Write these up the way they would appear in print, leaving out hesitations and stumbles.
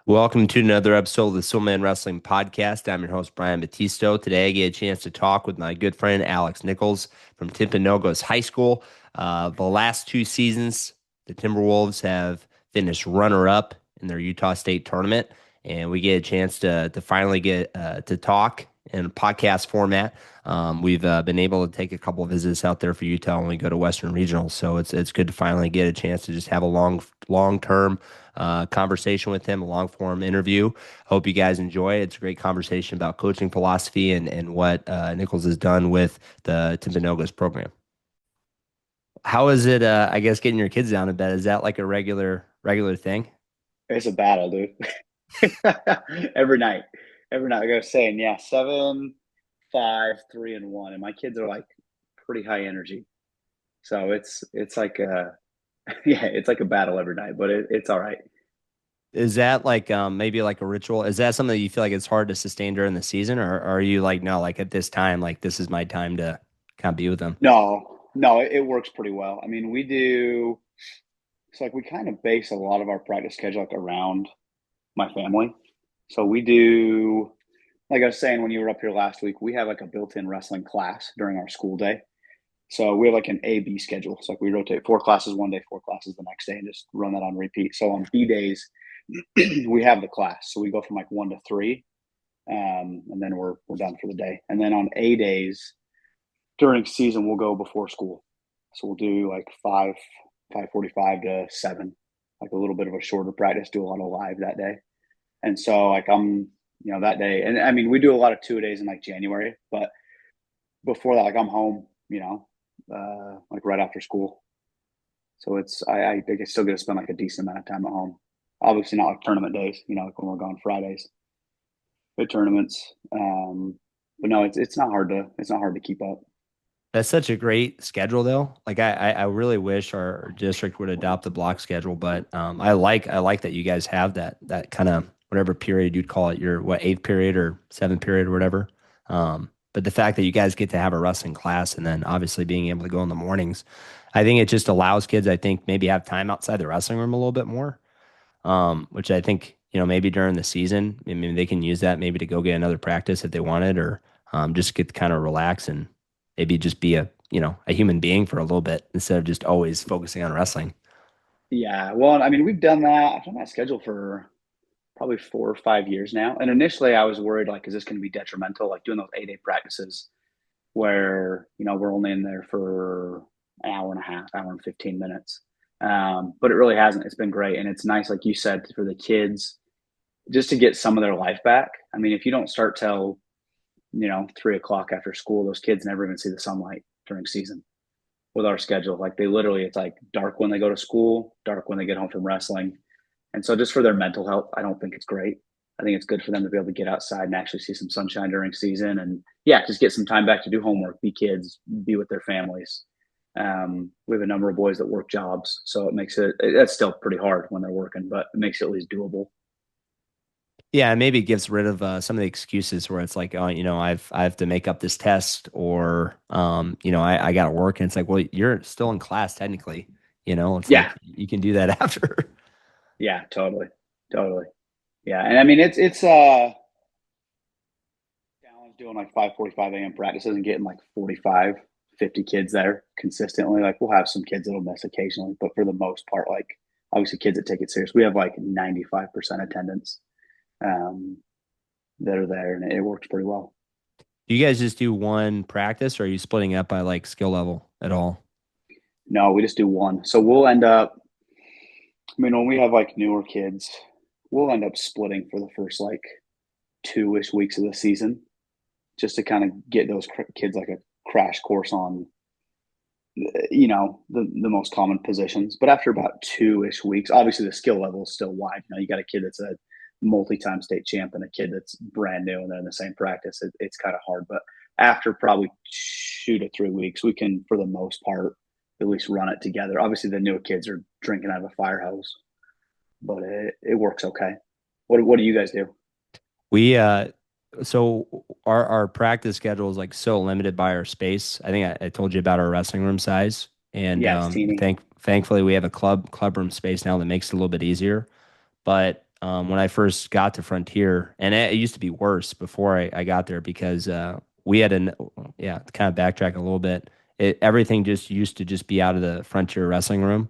Welcome to another episode of the Soul Man Wrestling Podcast. I'm your host, Brian Battisto. Today, I get a chance to talk with my good friend, Alex Nicholes from Timpanogos High School. The last two seasons, the Timberwolves have finished runner-up in their Utah State tournament, and we get a chance to finally get to talk in a podcast format. We've been able to take a couple of visits out there for Utah when we go to Western Regionals, so it's good to finally get a chance to just have a long term conversation with him, a long form interview. Hope you guys enjoy it. It's a great conversation about coaching philosophy and what Nicholes has done with the Timpanogos program. How is it? I guess getting your kids down to bed, is that like a regular thing? It's a battle, dude. Every night. Every night. Like I was saying, yeah, 7, 5, 3, and 1. And my kids are like pretty high energy. So it's like yeah, it's like a battle every night, but it's all right. Is that like maybe like a ritual? Is that something that you feel like it's hard to sustain during the season, or are you like no, like at this time, like this is my time to kind of be with them? No, it works pretty well. I mean, we do it's like we kind of base a lot of our practice schedule like around my family. So we do like I was saying when you were up here last week, we have like a built-in wrestling class during our school day. So we have like an A B schedule. So like we rotate 4 classes one day, 4 classes the next day, and just run that on repeat. So on B days, we have the class. So we go from like 1 to 3, and then we're done for the day. And then on A days during season, we'll go before school. So we'll do like 5:45 to 7, like a little bit of a shorter practice. Do a lot of live that day. And so like that day, and I mean we do a lot of 2 days in like January, but before that, like I'm home, like right after school. So I think I still get to spend like a decent amount of time at home. Obviously not like tournament days, like when we're gone Fridays, good tournaments. But no, it's not hard to keep up. That's such a great schedule, though. Like I really wish our district would adopt the block schedule, but I like that you guys have that kind of whatever period you'd call it, your what eighth period or seventh period or whatever. But the fact that you guys get to have a wrestling class and then obviously being able to go in the mornings, I think it just allows kids, I think, maybe have time outside the wrestling room a little bit more. Which I think maybe during the season, I mean they can use that maybe to go get another practice if they wanted, or just get kind of relax and maybe just be a human being for a little bit instead of just always focusing on wrestling. Yeah, well, I mean, we've done that. I've done that schedule for probably 4 or 5 years now. And initially, I was worried, like, is this going to be detrimental? Like doing those 8 day practices where we're only in there for an hour and a half, hour and 15 minutes. But it really hasn't. It's been great, and it's nice, like you said, for the kids just to get some of their life back. I mean, if you don't start till 3 o'clock after school, those kids never even see the sunlight during season. With our schedule, like they literally, it's like dark when they go to school, dark when they get home from wrestling, and so just for their mental health, I don't think it's great. I think it's good for them to be able to get outside and actually see some sunshine during season, and yeah, just get some time back to do homework, be kids, be with their families. We have a number of boys that work jobs, so it makes that's still pretty hard when they're working, but it makes it at least doable. Yeah, and maybe it gets rid of some of the excuses where it's like, oh, I have to make up this test, or I got to work, and it's like, well, you're still in class technically. It's like Yeah, you can do that after. yeah, totally. Yeah, and I mean challenge doing like 5:45 a.m. practices and getting like 45, 50 kids there consistently. Like we'll have some kids that'll miss occasionally, but for the most part, like obviously kids that take it serious. We have like 95% attendance um, that are there, and it works pretty well. Do you guys just do one practice, or are you splitting up by like skill level at all? No, we just do one. So we'll end up. I mean, when we have like newer kids, we'll end up splitting for the first like 2-ish weeks of the season, just to kind of get those kids like a crash course on the most common positions. But after about 2-ish weeks, obviously the skill level is still wide. You got a kid that's a multi-time state champ and a kid that's brand new and they're in the same practice. It's kind of hard. But after probably 2 to 3 weeks, we can, for the most part, at least run it together. Obviously, the newer kids are drinking out of a fire hose, but it works okay. What do you guys do? We so our practice schedule is like so limited by our space. I think I told you about our wrestling room size, and Yeah, it's teeny. thankfully we have a club room space now that makes it a little bit easier. But when I first got to Frontier, and it used to be worse before I got there because we had yeah, to kind of backtrack a little bit. Everything just used to just be out of the Frontier wrestling room,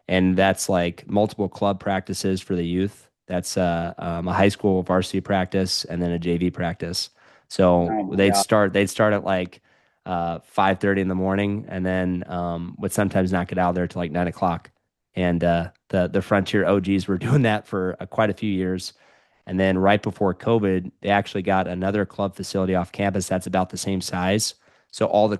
and that's like multiple club practices for the youth. That's a high school varsity practice and then a JV practice. So Oh my God. they'd start at like 5:30 in the morning, and then would sometimes not get out of there till like 9 o'clock. And the Frontier OGs were doing that for quite a few years. And then right before COVID, they actually got another club facility off campus that's about the same size. So all the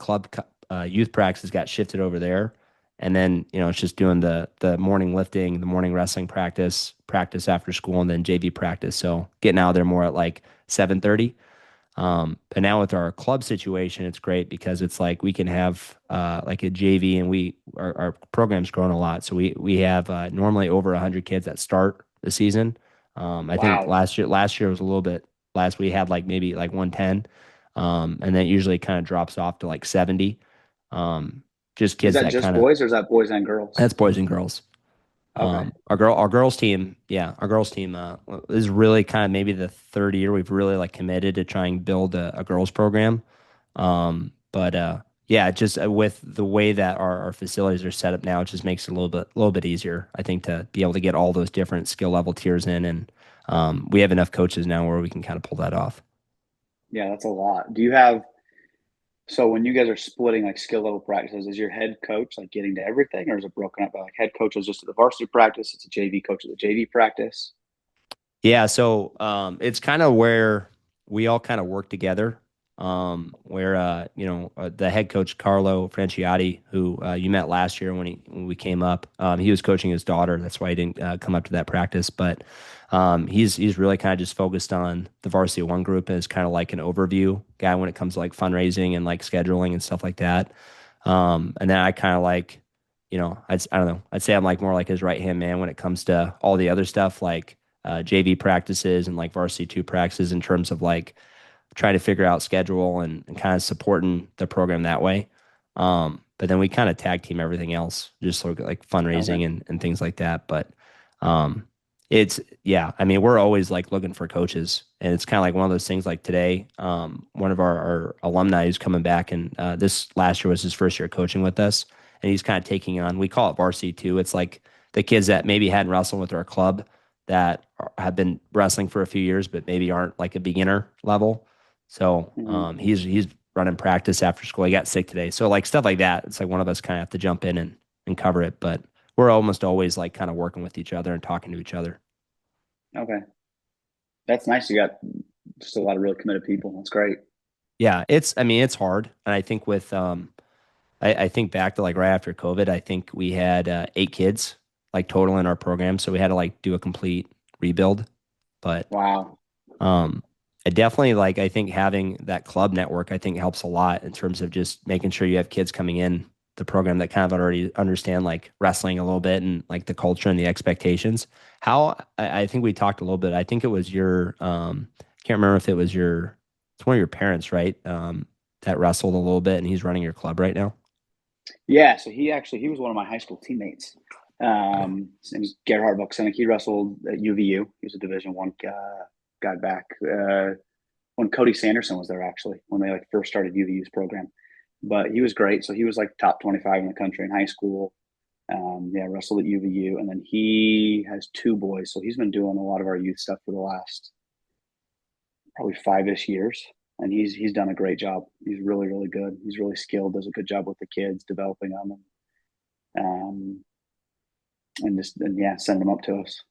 youth practices got shifted over there. And then, it's just doing the morning lifting, the morning wrestling practice after school, and then JV practice. So getting out there more at like 7:30. But now with our club situation, it's great because it's like we can have like a JV, and our program's grown a lot. So we have normally over 100 kids that start the season. I think Wow. last year was a little bit last. We had like maybe like 110, and then it usually kind of drops off to like 70. Um, just Is kids that that just kind of boys or is that boys and girls? that's boys and girls. Okay. Our girls team, yeah, our girls team is really kind of maybe the third year we've really like committed to try and build a girls program. But yeah, just with the way that our facilities are set up now, it just makes it a little bit easier, I think, to be able to get all those different skill level tiers in, and we have enough coaches now where we can kind of pull that off. Yeah, that's a lot. Do you have So when you guys are splitting like skill level practices, is your head coach like getting to everything, or is it broken up by like head coach is just at the varsity practice, it's a JV coach at the JV practice? Yeah, so it's kind of where we all kind of work together. Where the head coach Carlo Franciotti, who you met last year when we came up, he was coaching his daughter. That's why he didn't come up to that practice. But he's really kind of just focused on the varsity one group as kind of like an overview guy when it comes to like fundraising and like scheduling and stuff like that. And then I kind of like, I don't know. I'd say I'm like more like his right hand man when it comes to all the other stuff like JV practices and like varsity two practices in terms of like trying to figure out schedule and kind of supporting the program that way. But then we kind of tag team everything else, just sort of like Okay. fundraising and things like that. But um, yeah, I mean, we're always like looking for coaches, and it's kind of like one of those things like today. One of our alumni who's coming back, and this last year was his first year coaching with us, and he's kind of taking on, we call it varsity two. It's like the kids that maybe hadn't wrestled with our club that have been wrestling for a few years, but maybe aren't like a beginner level. So Hmm. he's running practice after school. He got sick today, so like stuff like that. It's like one of us kind of have to jump in and cover it, but we're almost always like kind of working with each other and talking to each other. Okay. That's nice. You got just a lot of really committed people. That's great. Yeah, I mean, it's hard. And I think I think back to like right after COVID, I think we had 8 kids like total in our program. So we had to like do a complete rebuild. But Wow. Um, I definitely like, I think having that club network, I think helps a lot in terms of just making sure you have kids coming in the program that kind of already understand like wrestling a little bit and like the culture and the expectations. I think we talked a little bit. I think it was can't remember if it was it's one of your parents, right? That wrestled a little bit and he's running your club right now. Yeah. So he was one of my high school teammates. Okay. His name was Gerhard Buxenic. He wrestled at UVU. He was a Division One guy back when Cody Sanderson was there actually when they like first started UVU's program. But he was great. So he was like top 25 in the country in high school. Yeah, wrestled at UVU, and then he has two boys, so he's been doing a lot of our youth stuff for the last probably 5-ish years, and he's done a great job. He's really really good. He's really skilled. Does a good job with the kids, developing them, and just and yeah, sending them up to us.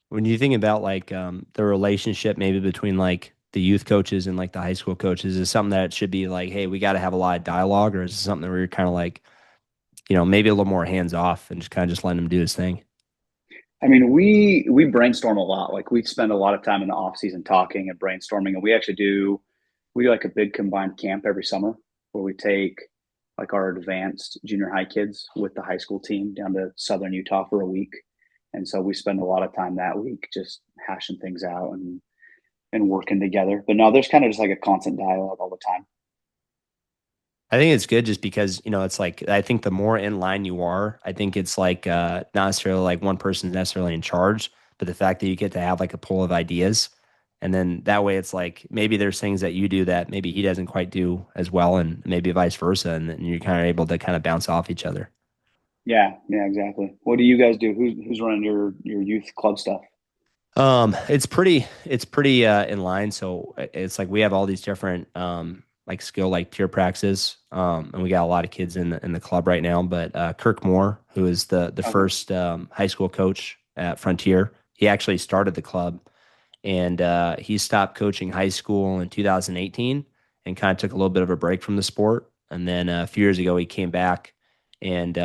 When you think about like the relationship maybe between like the youth coaches and like the high school coaches, is something that should be like, hey, we got to have a lot of dialogue, or is it something where you're kind of like, maybe a little more hands off and just kind of just letting him do his thing? I mean, we brainstorm a lot. Like we spend a lot of time in the off season talking and brainstorming, and we do like a big combined camp every summer where we take like our advanced junior high kids with the high school team down to southern Utah for a week. And so we spend a lot of time that week just hashing things out and working together. But no, there's kind of just like a constant dialogue all the time. I think it's good just because, it's like, I think the more in line you are, I think it's like not necessarily like one person's necessarily in charge, but the fact that you get to have like a pool of ideas. And then that way it's like maybe there's things that you do that maybe he doesn't quite do as well, and maybe vice versa. And then you're kind of able to kind of bounce off each other. Yeah, yeah, exactly. What do you guys do? Who's running your youth club stuff? It's pretty in line. So it's like we have all these different like skill like tier practices. And we got a lot of kids in the club right now. But Kirk Moore, who is the Okay. first high school coach at Frontier, he actually started the club, and he stopped coaching high school in 2018 and kind of took a little bit of a break from the sport. And then a few years ago, he came back, and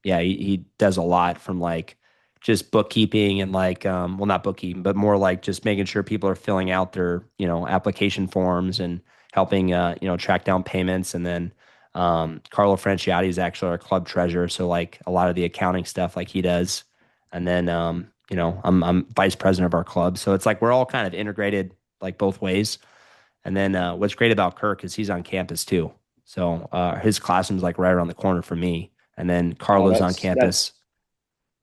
yeah, he does a lot from like just bookkeeping and like well, not bookkeeping, but more like just making sure people are filling out their application forms and helping track down payments. And then Carlo Franciati is actually our club treasurer, so like a lot of the accounting stuff like he does. And then I'm vice president of our club, so it's like we're all kind of integrated like both ways. And then what's great about Kirk is he's on campus too, so his classroom's like right around the corner from me. And then Oh, Carlo's on campus.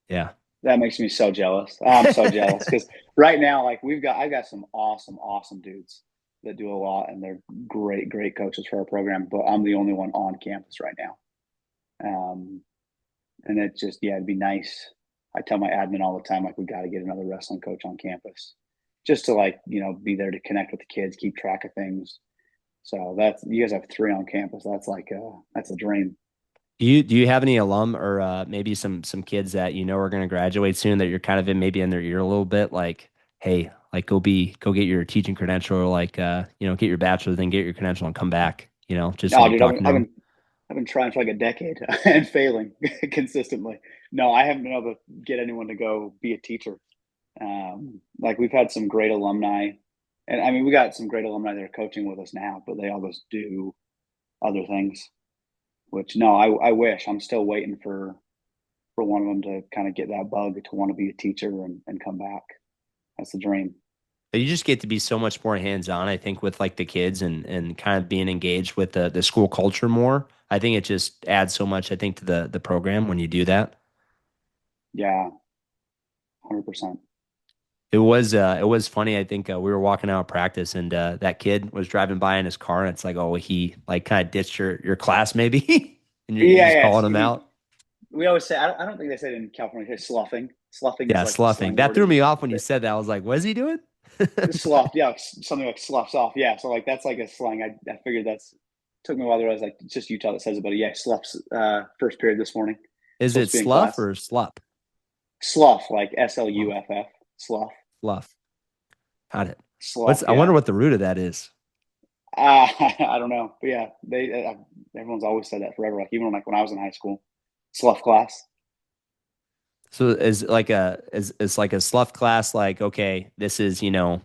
Yeah. that makes me so jealous. I'm so jealous because right now, like I've got some awesome dudes that do a lot, and they're great coaches for our program. But I'm the only one on campus right now. And it just, yeah, it'd be nice. I tell my admin all the time, like, we got to get another wrestling coach on campus just to, like, be there to connect with the kids, keep track of things. So you guys have three on campus. That's like, that's a dream. Do you have any alum or maybe some kids that are going to graduate soon that you're kind of in maybe in their ear a little bit, like, hey, like go get your teaching credential, or like get your bachelor's, then get your credential and come back, just No, like dude, talking to them. I've been trying for like a decade and failing consistently. No, I haven't been able to get anyone to go be a teacher. Like we've had some great alumni, and I mean, we got some great alumni that are coaching with us now, but they all just do other things. Which no, I wish I'm still waiting for one of them to kind of get that bug to want to be a teacher and come back. That's the dream. You just get to be so much more hands-on, I think, with like the kids and kind of being engaged with the school culture more. I think it just adds so much, I think, to the program when you do that. Yeah, 100%. It was funny. I think we were walking out of practice, and that kid was driving by in his car, and it's like, oh, he like kind of ditched your class maybe, and you're Yeah, just yes. calling him out. We always say I don't think they said it in California. They say sloughing. Sloughing is Yeah, like the sloughing. slang That word threw in me off when you the said that. I was like, what is he doing? slough. Yeah, something like sloughs off. Yeah, so like that's like a slang. I figured that's took me a while to realize like it's just Utah that says it, but yeah, sloughs. First period this morning. Is it Supposed to be in slough class. or slup? Slough, like Slough. SLUFF. Slough. Slough. Got it. Slough. I wonder Yeah. what the root of that is. I don't know, but yeah, they everyone's always said that forever. Like even when I was in high school, slough class. So is like a slough class like, okay, this is, the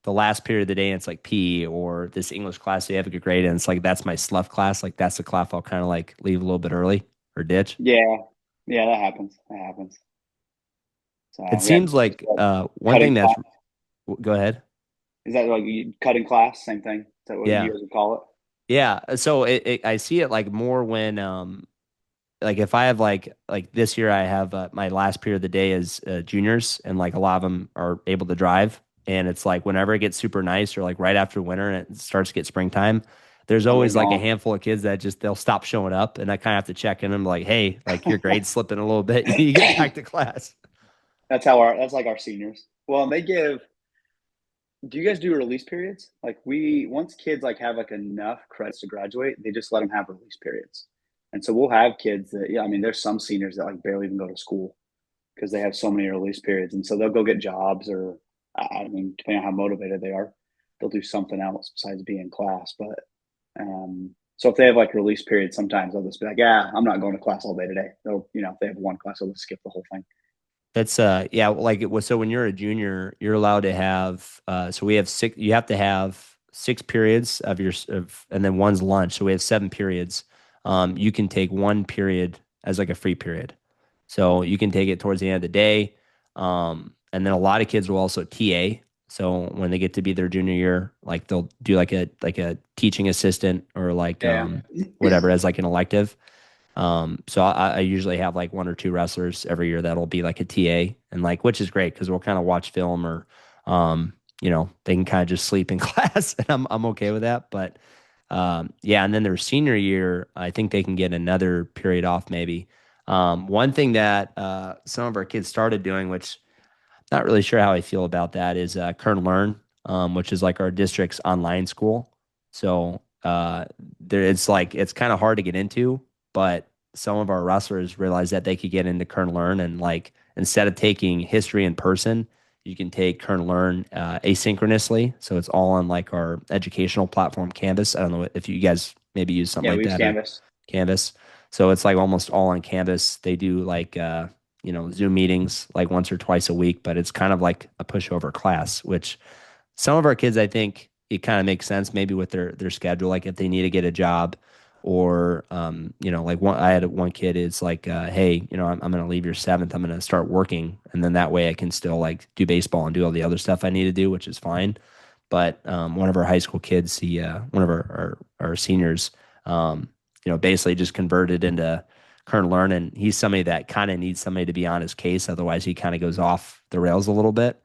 last period of the day and it's like PE, or this English class they have a good grade and it's like that's my slough class, like that's the class I'll kind of like leave a little bit early or ditch. Yeah, yeah, that happens. That happens. So It yeah, seems like one cutting thing that's class. go ahead. Is that like cutting class? Same thing. Is that what you Yeah. guys would call it? Yeah. So I see it like more when like if I have like this year I have my last period of the day is juniors, and like a lot of them are able to drive, and it's like whenever it gets super nice or like right after winter and it starts to get springtime, there's Oh, they're always like a gone. handful of kids that just they'll stop showing up, and I kind of have to check in them like, hey, like your grade's slipping a little bit, you get back to class. That's like our seniors. Well, and they give. Do you guys do release periods? Like once kids like have like enough credits to graduate, they just let them have release periods. And so we'll have kids that, yeah, I mean, there's some seniors that like barely even go to school because they have so many release periods, and so they'll go get jobs, or I mean, depending on how motivated they are, they'll do something else besides be in class. But so if they have like release periods, sometimes they'll just be like, yeah, I'm not going to class all day today. They'll, if they have one class, they'll just skip the whole thing. That's yeah, like it was. So when you're a junior, you're allowed to have so we have six, you have to have 6 periods and then one's lunch. So we have 7 periods. You can take one period as like a free period. So you can take it towards the end of the day. And then a lot of kids will also TA. So when they get to be their junior year, like they'll do like a teaching assistant or like Yeah. whatever as like an elective. So I usually have like one or two wrestlers every year that'll be like a TA, and like, which is great because we'll kind of watch film or, um, they can kind of just sleep in class, and I'm okay with that. But yeah, and then their senior year, I think they can get another period off maybe. One thing that some of our kids started doing, which not really sure how I feel about that, is Kern Learn, which is like our district's online school. So it's like it's kind of hard to get into, but some of our wrestlers realized that they could get into Kern Learn, and like instead of taking history in person, you can take Kern Learn asynchronously. So it's all on like our educational platform, Canvas. I don't know if you guys maybe use something Yeah, like we use that or Canvas. Canvas. So it's like almost all on Canvas. They do like Zoom meetings like once or twice a week, but it's kind of like a pushover class, which some of our kids, I think it kind of makes sense maybe with their schedule, like if they need to get a job or, like I had one kid is like, hey, I'm going to leave your seventh. I'm going to start working. And then that way I can still like do baseball and do all the other stuff I need to do, which is fine. But one of our high school kids, one of our seniors, basically just converted into Kern Learn, and he's somebody that kind of needs somebody to be on his case. Otherwise, he kind of goes off the rails a little bit.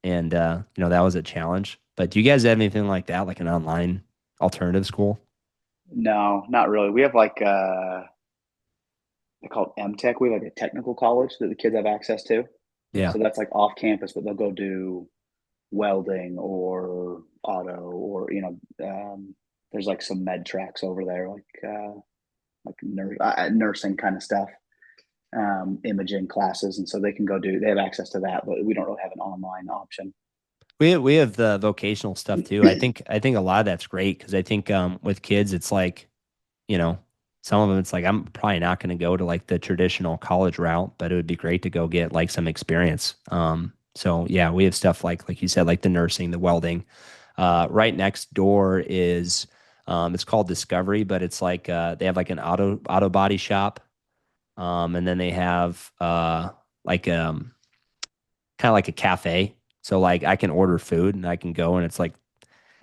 And, that was a challenge. But do you guys have anything like that, like an online alternative school? No, not really. We have like they call it MTech. We have like a technical college that the kids have access to. Yeah. So that's like off campus, but they'll go do welding or auto or there's like some med tracks over there, like nursing kind of stuff, imaging classes, and so they can go do. They have access to that, but we don't really have an online option. We have the vocational stuff too. I think a lot of that's great because I think with kids it's like, you know, some of them it's like I'm probably not going to go to like the traditional college route, but it would be great to go get like some experience. So yeah, we have stuff like you said, like the nursing, the welding. Right next door is it's called Discovery, but it's like they have like an auto body shop. And then they have like kind of like a cafe. So like I can order food and I can go and it's like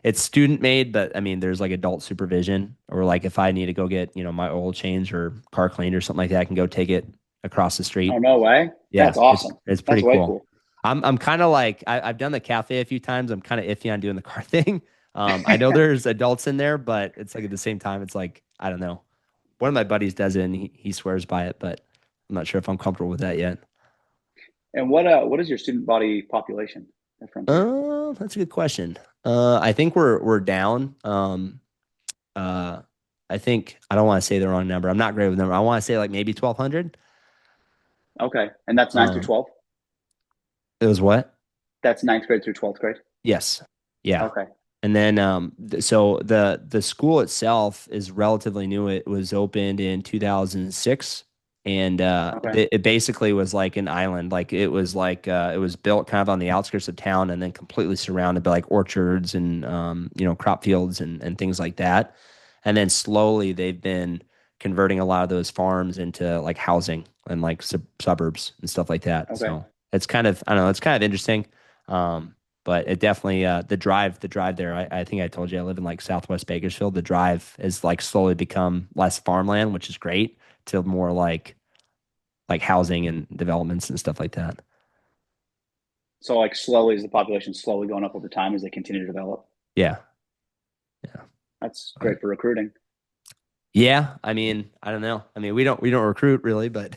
it's student made, but I mean there's like adult supervision. Or like if I need to go get, my oil change or car cleaned or something like that, I can go take it across the Oh, street. no way. Yeah, That's it's awesome. it's That's pretty way cool. cool. I'm kind of like I've done the cafe a few times. I'm kind of iffy on doing the car thing. I know there's adults in there, but it's like at the same time, it's like I don't know. One of my buddies does it and he swears by it, but I'm not sure if I'm comfortable with that yet. And what is your student body population at Frontier? That's a good question. I think we're down. Uh, I think I don't want to say the wrong number. I'm not great with number. I want to say like maybe 1,200. Okay, and that's ninth through Um, 12th. it was what? That's ninth grade through 12th grade. Yes. Yeah. Okay, And then so the school itself is relatively new. It was opened in 2006, and okay, it basically was like an island. Like it was like it was built kind of on the outskirts of town, and then completely surrounded by like orchards and crop fields and things like that. And then slowly they've been converting a lot of those farms into like housing and like suburbs and stuff like that. okay. So it's kind of I don't know. It's kind of interesting. But it definitely the drive there. I think I told you I live in like Southwest Bakersfield. The drive has like slowly become less farmland, which is great, to more like housing and developments and stuff like that. So like slowly is the population slowly going up over time as they continue to develop? Yeah, yeah, That's but great for recruiting. yeah. I mean, I don't know. I mean, we don't recruit really, but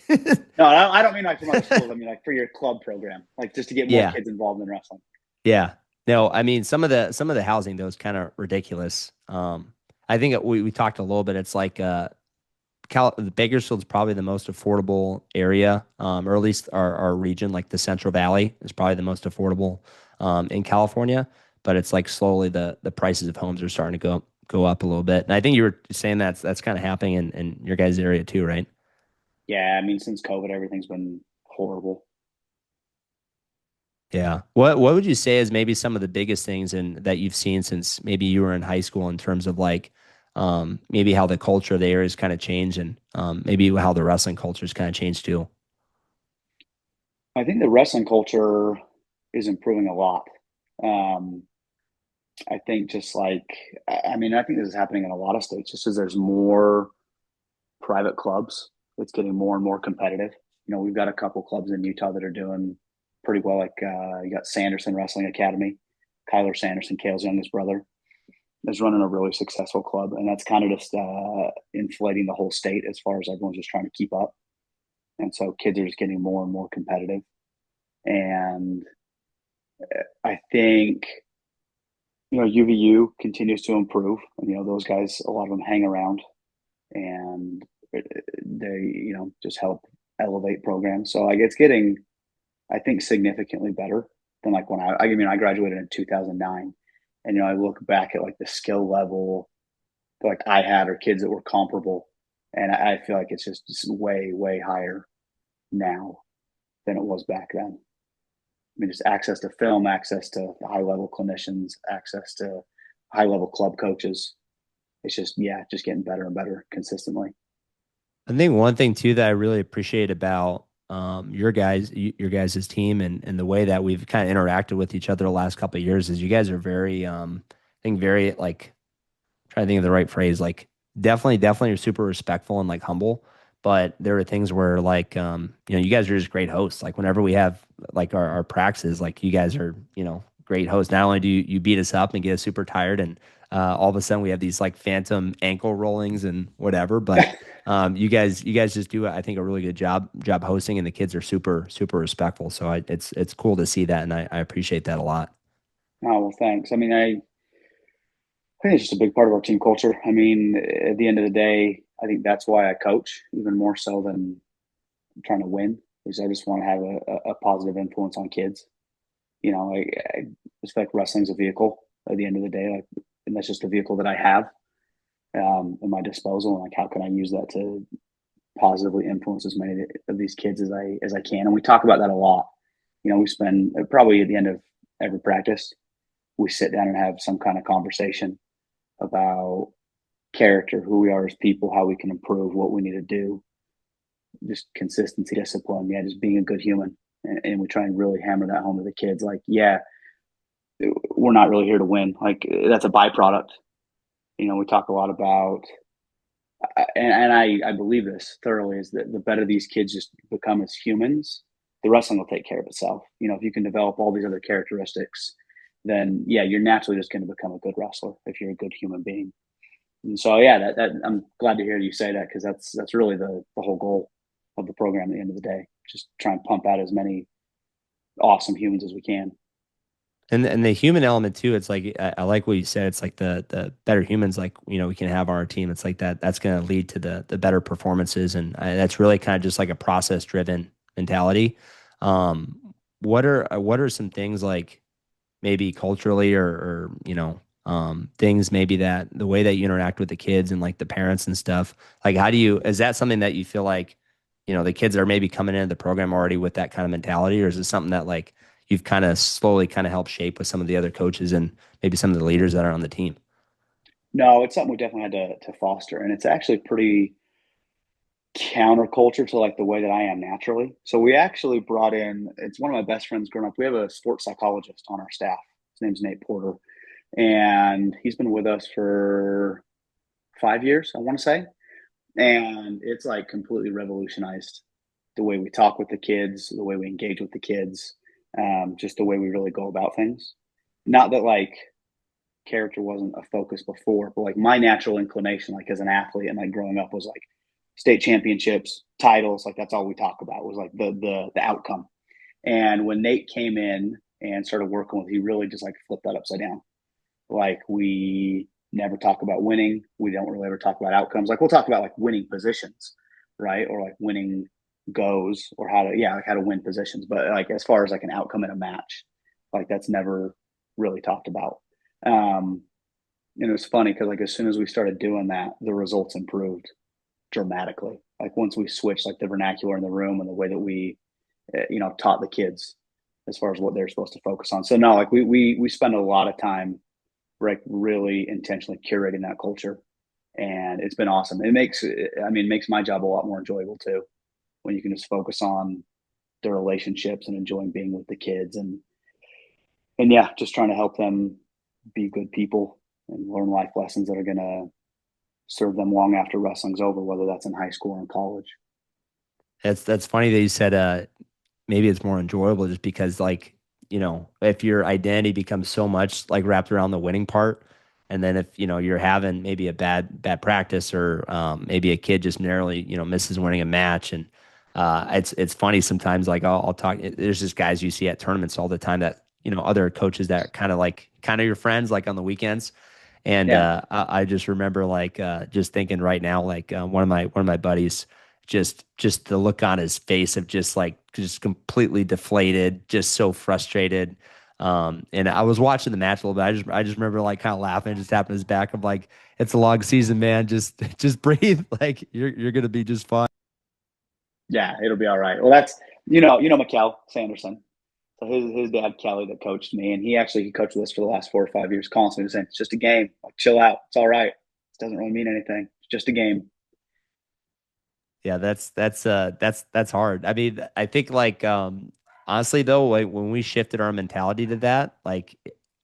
No, I don't mean like from other schools. I mean like for your club program, like just to get more yeah, kids involved in wrestling. yeah. No, I mean some of the housing though is kind of ridiculous. I think we talked a little bit. It's like Bakersfield's probably the most affordable area, or at least our region, like the Central Valley, is probably the most affordable in California. But it's like slowly the prices of homes are starting to go up a little bit. And I think you were saying that's kind of happening in your guys' area too, right? Yeah, I mean since COVID, everything's been horrible. Yeah. What would you say is maybe some of the biggest things that you've seen since maybe you were in high school in terms of like maybe how the culture of the area has kind of changed and maybe how the wrestling culture has kind of changed too? I think the wrestling culture is improving a lot. Um, I think just like I mean, I think this is happening in a lot of states, just as there's more private clubs. it's getting more and more competitive. We've got a couple clubs in Utah that are doing pretty well. Like you got Sanderson Wrestling Academy. Kyler Sanderson, Kale's youngest brother, is running a really successful club, and that's kind of just inflating the whole state as far as everyone's just trying to keep up. And so kids are just getting more and more competitive. And I think UVU continues to improve. And, those guys, a lot of them hang around, and they just help elevate programs. So like it's getting, I think, significantly better than like when I graduated in 2009, and I look back at like the skill level like I had or kids that were comparable, and I feel like it's just way higher now than it was back then. I mean, just access to film, access to high level clinicians, access to high level club coaches. It's just getting better and better consistently. I think one thing too that I really appreciate about your guys' team and the way that we've kind of interacted with each other the last couple of years is you guys are very I think very like trying to think of the right phrase, like definitely you're super respectful and like humble. But there are things where like you guys are just great hosts. Like whenever we have like our practices, like you guys are, great hosts. Not only do you beat us up and get us super tired and all of a sudden we have these like phantom ankle rollings and whatever, but you guys just do I think a really good job hosting, and the kids are super respectful. So it's cool to see that, and I appreciate that a lot. Oh, well, thanks. I mean, I think it's just a big part of our team culture. I mean, at the end of the day, I think that's why I coach even more so than trying to win, because I just want to have a positive influence on kids. I just feel like wrestling's a vehicle at the end of the day, like, and that's just a vehicle that I have at my disposal. And like, how can I use that to positively influence as many of these kids as I can? And we talk about that a lot. We spend probably at the end of every practice, we sit down and have some kind of conversation about character, who we are as people, how we can improve, what we need to do, just consistency, discipline, just being a good human. And we try and really hammer that home to the kids. Like, we're not really here to win. Like that's a byproduct. We talk a lot about, and I believe this thoroughly, is that the better these kids just become as humans, the wrestling will take care of itself. If you can develop all these other characteristics, then you're naturally just going to become a good wrestler if you're a good human being. And so, that I'm glad to hear you say that, because that's really the whole goal of the program at the end of the day. Just try and pump out as many awesome humans as we can. And the human element too, it's like I like what you said. It's like the better humans like we can have on our team. It's like that's going to lead to the better performances, and that's really kind of just like a process driven mentality. What are some things like maybe culturally or things maybe that the way that you interact with the kids and like the parents and stuff, like how do you, is that something that you feel like the kids are maybe coming into the program already with that kind of mentality, or is it something that like you've kind of slowly kind of helped shape with some of the other coaches and maybe some of the leaders that are on the team? No, it's something we definitely had to foster, and it's actually pretty counterculture to like the way that I am naturally. So we actually brought in. It's one of my best friends growing up. We have a sports psychologist on our staff. His name's Nate Porter, and he's been with us for 5 years, I want to say. And it's like completely revolutionized the way we talk with the kids, the way we engage with the kids, just the way we really go about things. Not that like character wasn't a focus before, but like my natural inclination, like as an athlete and like growing up, was like state championships, titles. Like that's all we talk about, was like the outcome. And when Nate came in and started working with, he really just like flipped that upside down. Like we never talk about winning. We don't really ever talk about outcomes. Like we'll talk about like winning positions, right? Or like winning goes, or like how to win positions. But like as far as like an outcome in a match, like that's never really talked about. Um, and it was funny because like as soon as we started doing that, the results improved dramatically. Like once we switched like the vernacular in the room and the way that we, taught the kids as far as what they're supposed to focus on. So no, like we spend a lot of time like really intentionally curating that culture, and it's been awesome. It makes my job a lot more enjoyable too, when you can just focus on the relationships and enjoying being with the kids, and just trying to help them be good people and learn life lessons that are going to serve them long after wrestling's over, whether that's in high school or in college. That's funny that you said maybe it's more enjoyable just because like, if your identity becomes so much like wrapped around the winning part, and then if, you're having maybe a bad practice or maybe a kid just narrowly, misses winning a match. And it's funny sometimes like I'll talk, there's just guys you see at tournaments all the time that, other coaches that kind of your friends like on the weekends. And Yeah. I just remember like just thinking right now, like one of my buddies, just the look on his face of just completely deflated, just so frustrated. And I was watching the match a little bit. I just remember like kind of laughing, just tapping his back. I'm like, it's a long season, man. Just breathe. Like you're gonna be just fine. Yeah, it'll be all right. Well, that's Mikkel Sanderson. So his dad Kelly that coached me, and he coached with us for the last 4 or 5 years, constantly saying it's just a game. Like chill out, it's all right. It doesn't really mean anything. It's just a game. Yeah, that's hard. I mean, I think like honestly though, like when we shifted our mentality to that, like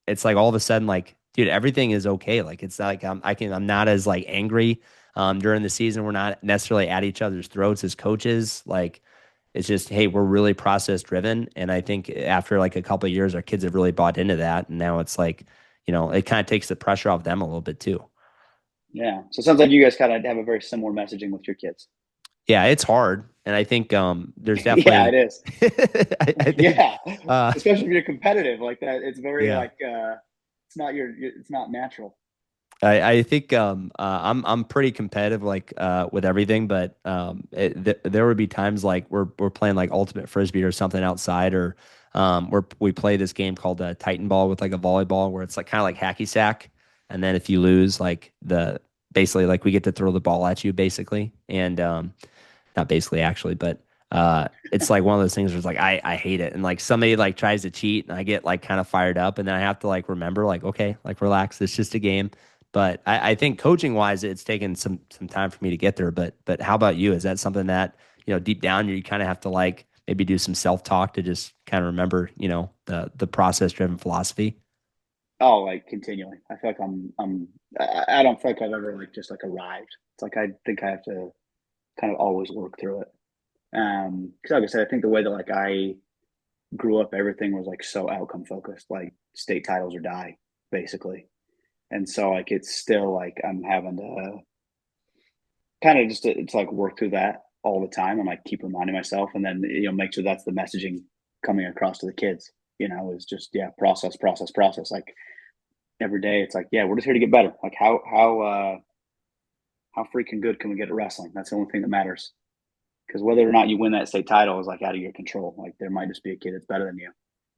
it's like all of a sudden like dude, everything is okay. Like it's not like I'm not as like angry during the season. We're not necessarily at each other's throats as coaches. Like it's just hey, we're really process driven, and I think after like a couple of years our kids have really bought into that, and now it's like, it kind of takes the pressure off them a little bit too. Yeah. So it sounds like you guys kind of have a very similar messaging with your kids. Yeah, it's hard, and I think there's Yeah, it definitely is. I think Yeah, especially if you're competitive like that. It's very yeah. like it's not natural. I think I'm pretty competitive like with everything, but there would be times like we're playing like ultimate frisbee or something outside, or we play this game called Titan Ball with like a volleyball where it's like kind of like hacky sack, and then if you lose, like the basically like we get to throw the ball at you basically, and not basically actually, but it's like one of those things where it's like I hate it, and like somebody like tries to cheat, and I get like kind of fired up, and then I have to like remember like okay, like relax, it's just a game. But I think coaching wise, it's taken some time for me to get there. But how about you? Is that something that deep down you kind of have to like maybe do some self talk to just kind of remember the process driven philosophy? Oh, like continually. I feel like I don't feel like I've ever like just like arrived. It's like I think I have to kind of always work through it. Because like I said, I think the way that like I grew up, everything was like so outcome focused, like state titles or die, basically. And so like it's still like I'm having to kind of just it's like work through that all the time and like keep reminding myself, and then make sure that's the messaging coming across to the kids. Is just yeah, process, process, process. Like every day, it's like yeah, we're just here to get better. Like how freaking good can we get at wrestling? That's the only thing that matters. Because whether or not you win that state title is like out of your control. Like there might just be a kid that's better than you,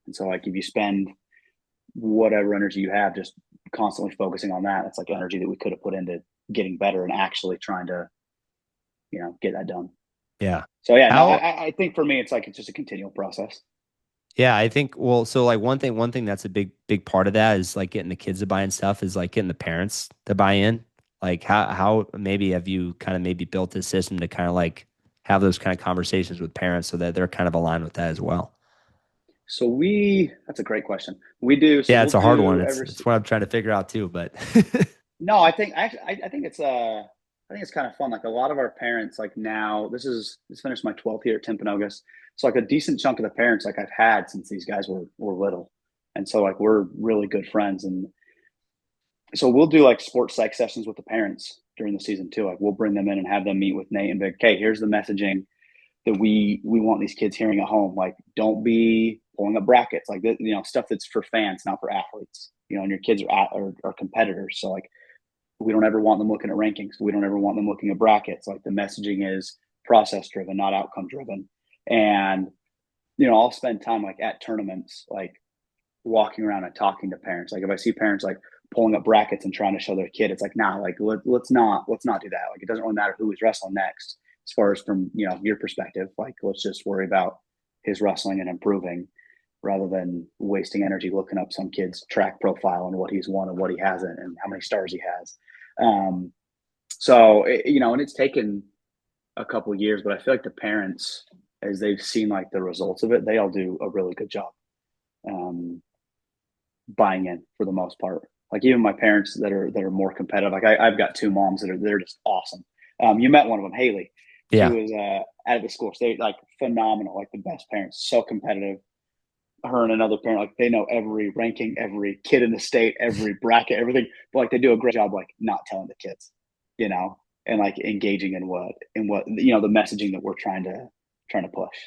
and so like if you spend whatever energy you have just constantly focusing on that, it's like energy that we could have put into getting better and actually trying to get that done. Yeah. So yeah, no, How I think for me it's like it's just a continual process. Yeah, I think well, so like one thing that's a big part of that is like getting the kids to buy in stuff is like getting the parents to buy in. Like how maybe have you kind of maybe built this system to kind of like have those kind of conversations with parents so that they're kind of aligned with that as well? So we that's a great question. We do so Yeah, we'll it's a hard one. do It's every it's what I'm trying to figure out too, but no, I think actually I think it's kind of fun. Like a lot of our parents, like now this finished my 12th year at Timpanogos. So like a decent chunk of the parents like I've had since these guys were little. And so like we're really good friends. And so we'll do like sports psych sessions with the parents during the season too. Like we'll bring them in and have them meet with Nate and be like, okay, here's the messaging that we want these kids hearing at home. Like don't be pulling up brackets, like stuff that's for fans, not for athletes. And your kids are competitors. So like we don't ever want them looking at rankings. We don't ever want them looking at brackets. Like the messaging is process driven, not outcome driven. And I'll spend time like at tournaments, like walking around and talking to parents. Like if I see parents like pulling up brackets and trying to show their kid, it's like nah, like let's not do that. Like it doesn't really matter who is wrestling next, as far as from your perspective. Like let's just worry about his wrestling and improving, rather than wasting energy looking up some kid's track profile and what he's won and what he hasn't and how many stars he has. And it's taken a couple of years, but I feel like the parents, as they've seen like the results of it, they all do a really good job um, buying in for the most part. Like even my parents that are more competitive, like I've got two moms that are they're just awesome. You met one of them, Haley. She Yeah. was at the school. So they like phenomenal, like the best parents, so competitive. Her and another parent, like they know every ranking, every kid in the state, every bracket, everything. But like they do a great job, like not telling the kids, you know, and like engaging in what the messaging that we're trying to push.